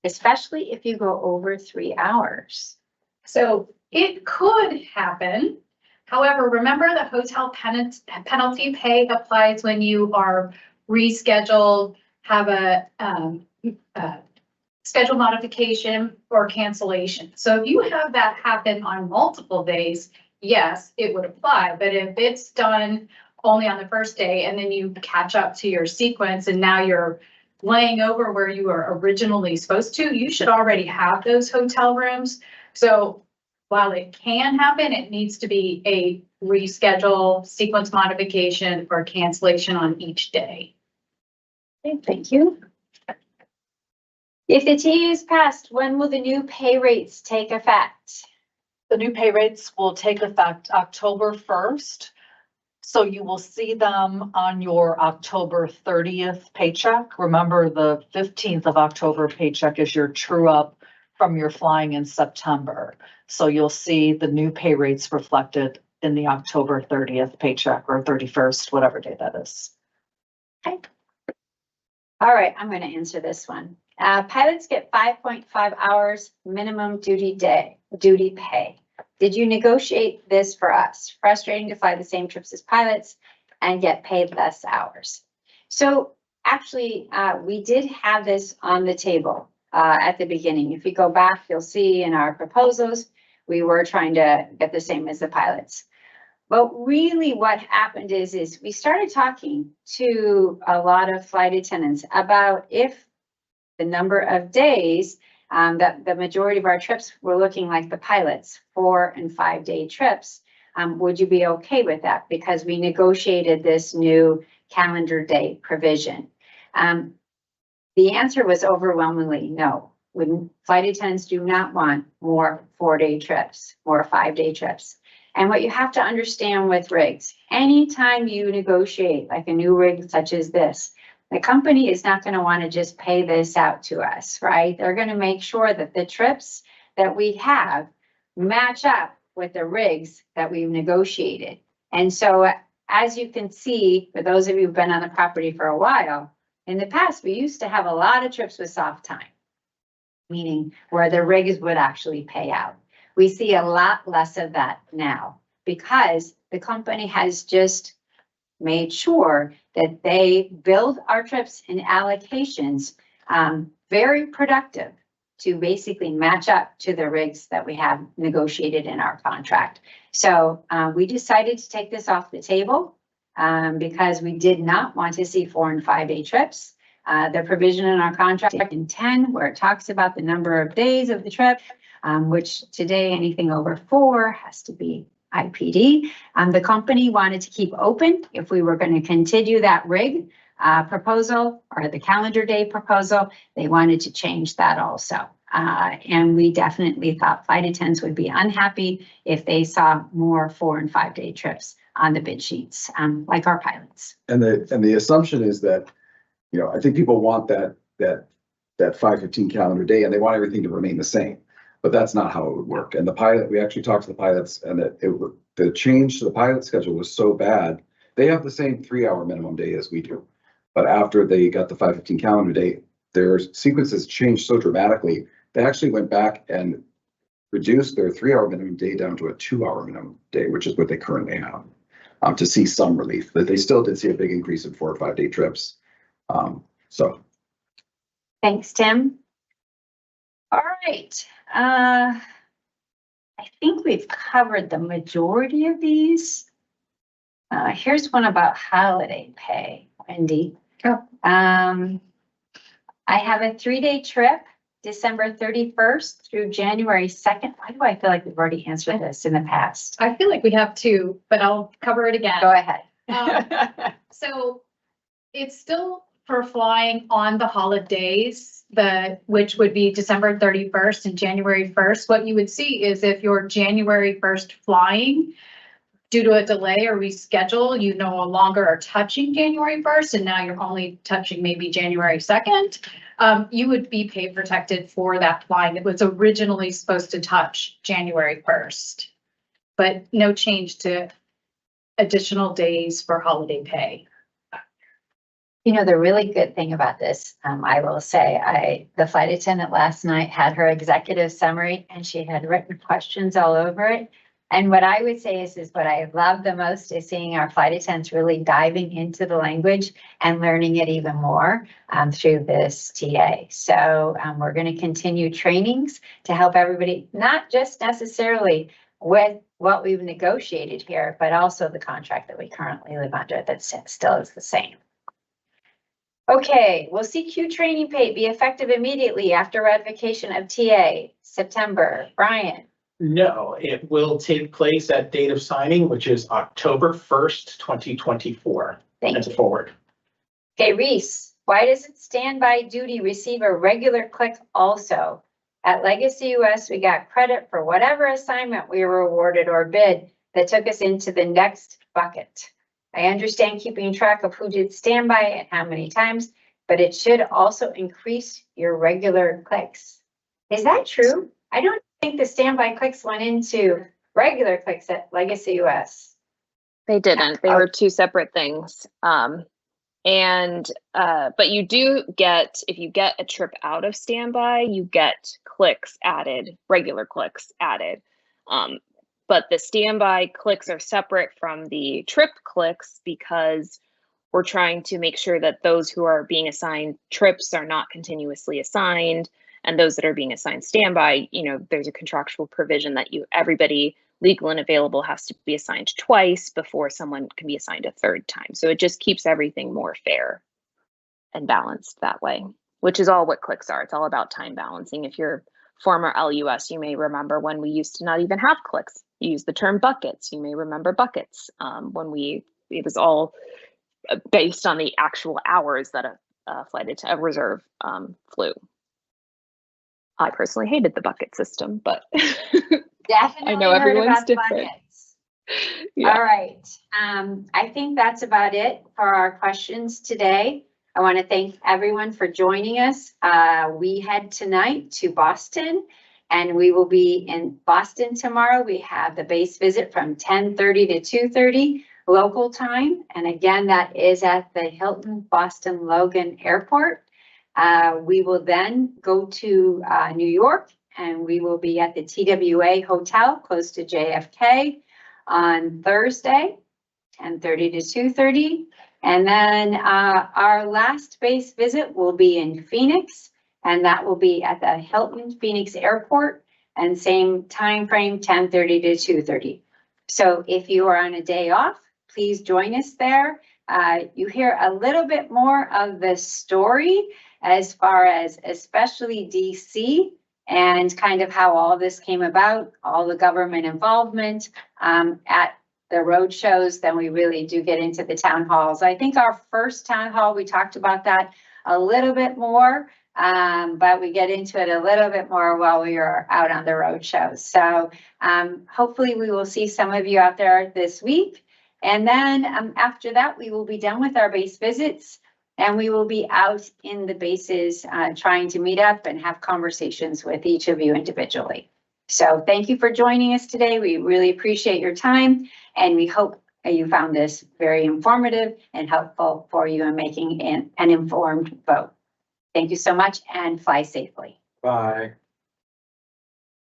especially if you go over 3 hours? So it could happen. However, remember the hotel penalty pay applies when you are rescheduled, have a schedule modification or cancellation. So if you have that happen on multiple days, yes, it would apply. But if it's done only on the first day and then you catch up to your sequence and now you're laying over where you were originally supposed to, you should already have those hotel rooms. So while it can happen, it needs to be a reschedule, sequence modification, or cancellation on each day. Okay, thank you. If the TA is passed, when will the new pay rates take effect? The new pay rates will take effect October 1st. So you will see them on your October 30th paycheck. Remember, the 15th of October paycheck is your true up from your flying in September. So you'll see the new pay rates reflected in the October 30th paycheck, or 31st, whatever day that is. Okay. All right, I'm going to answer this one. Pilots get 5.5 hours minimum duty pay. Did you negotiate this for us? Frustrating to fly the same trips as pilots and get paid less hours. So actually, we did have this on the table at the beginning. If you go back, you'll see in our proposals, we were trying to get the same as the pilots. But really what happened is we started talking to a lot of flight attendants about if the number of days that the majority of our trips were looking like the pilots, 4 and 5 day trips. Would you be okay with that? Because we negotiated this new calendar day provision. The answer was overwhelmingly no. Flight attendants do not want more 4-day trips or 5-day trips. And what you have to understand with rigs, anytime you negotiate like a new rig such as this, the company is not going to want to just pay this out to us, right? They're going to make sure that the trips that we have match up with the rigs that we've negotiated. And so as you can see, for those of you who've been on the property for a while, in the past, we used to have a lot of trips with soft time, meaning where the rigs would actually pay out. We see a lot less of that now because the company has just made sure that they build our trips and allocations very productive to basically match up to the rigs that we have negotiated in our contract. So we decided to take this off the table because we did not want to see 4 and 5 day trips. The provision in our contract in 10, where it talks about the number of days of the trip, which today anything over 4 has to be IPD. The company wanted to keep open if we were going to continue that rig proposal or the calendar day proposal. They wanted to change that also. And we definitely thought flight attendants would be unhappy if they saw more 4 and 5 day trips on the bid sheets, like our pilots. And the assumption is that, you know, I think people want that 5/15 calendar day and they want everything to remain the same. But that's not how it would work. And we actually talked to the pilots, and the change to the pilot schedule was so bad. They have the same 3-hour minimum day as we do. But after they got the 5/15 calendar day, their sequences changed so dramatically. They actually went back and reduced their 3-hour minimum day down to a 2-hour minimum day, which is what they currently have, to see some relief. But they still did see a big increase in 4 or 5 day trips. So. Thanks, Tim. All right. I think we've covered the majority of these. Here's one about holiday pay, Wendy. Oh. I have a 3-day trip, December 31st through January 2nd. Why do I feel like we've already answered this in the past? I feel like we have two, but I'll cover it again. Go ahead. So it's still for flying on the holidays, which would be December 31st and January 1st. What you would see is if you're January 1st flying, due to a delay or reschedule, you no longer are touching January 1st, and now you're only touching maybe January 2nd. You would be pay protected for that flying that was originally supposed to touch January 1st, but no change to additional days for holiday pay. You know, the really good thing about this, I will say, the flight attendant last night had her executive summary and she had written questions all over it. And what I would say is what I love the most is seeing our flight attendants really diving into the language and learning it even more through this TA. So we're going to continue trainings to help everybody, not just necessarily with what we've negotiated here, but also the contract that we currently live under that still is the same. Okay, will CQ training pay be effective immediately after ratification of TA? September, Brian? No, it will take place at date of signing, which is October 1st, 2024, Thank and you. forward. Okay, Reese, why doesn't standby duty receive a regular click also? At Legacy US, we got credit for whatever assignment we were awarded or bid that took us into the next bucket. I understand keeping track of who did standby and how many times, but it should also increase your regular clicks. Is that true? I don't think the standby clicks went into regular clicks at Legacy US. They didn't. They were two separate things. But you do get, if you get a trip out of standby, you get clicks added, regular clicks added. But the standby clicks are separate from the trip clicks because we're trying to make sure that those who are being assigned trips are not continuously assigned, and those that are being assigned standby, you know, there's a contractual provision that everybody legal and available has to be assigned twice before someone can be assigned a third time. So it just keeps everything more fair and balanced that way, which is all what clicks are. It's all about time balancing. If you're former LUS, you may remember when we used to not even have clicks. You use the term buckets. You may remember buckets it was all based on the actual hours that a reserve flew. I personally hated the bucket system, but Definitely I know heard everyone's about the different. buckets. Yeah. All right. I think that's about it for our questions today. I want to thank everyone for joining us. We head tonight to Boston, and we will be in Boston tomorrow. We have the base visit from 10:30 to 2:30 local time. And again, that is at the Hilton Boston Logan Airport. We will then go to New York, and we will be at the TWA Hotel close to JFK on Thursday, 10:30 to 2:30. And then our last base visit will be in Phoenix, and that will be at the Hilton Phoenix Airport, and same time frame, 10:30 to 2:30. So if you are on a day off, please join us there. You hear a little bit more of the story as far as especially DC and kind of how all this came about, all the government involvement at the road shows. Then we really do get into the town halls. I think our first town hall, we talked about that a little bit more, but we get into it a little bit more while we are out on the road shows. So hopefully we will see some of you out there this week. And then after that, we will be done with our base visits, and we will be out in the bases trying to meet up and have conversations with each of you individually. So thank you for joining us today. We really appreciate your time, and we hope you found this very informative and helpful for you in making an informed vote. Thank you so much, and fly safely. Bye.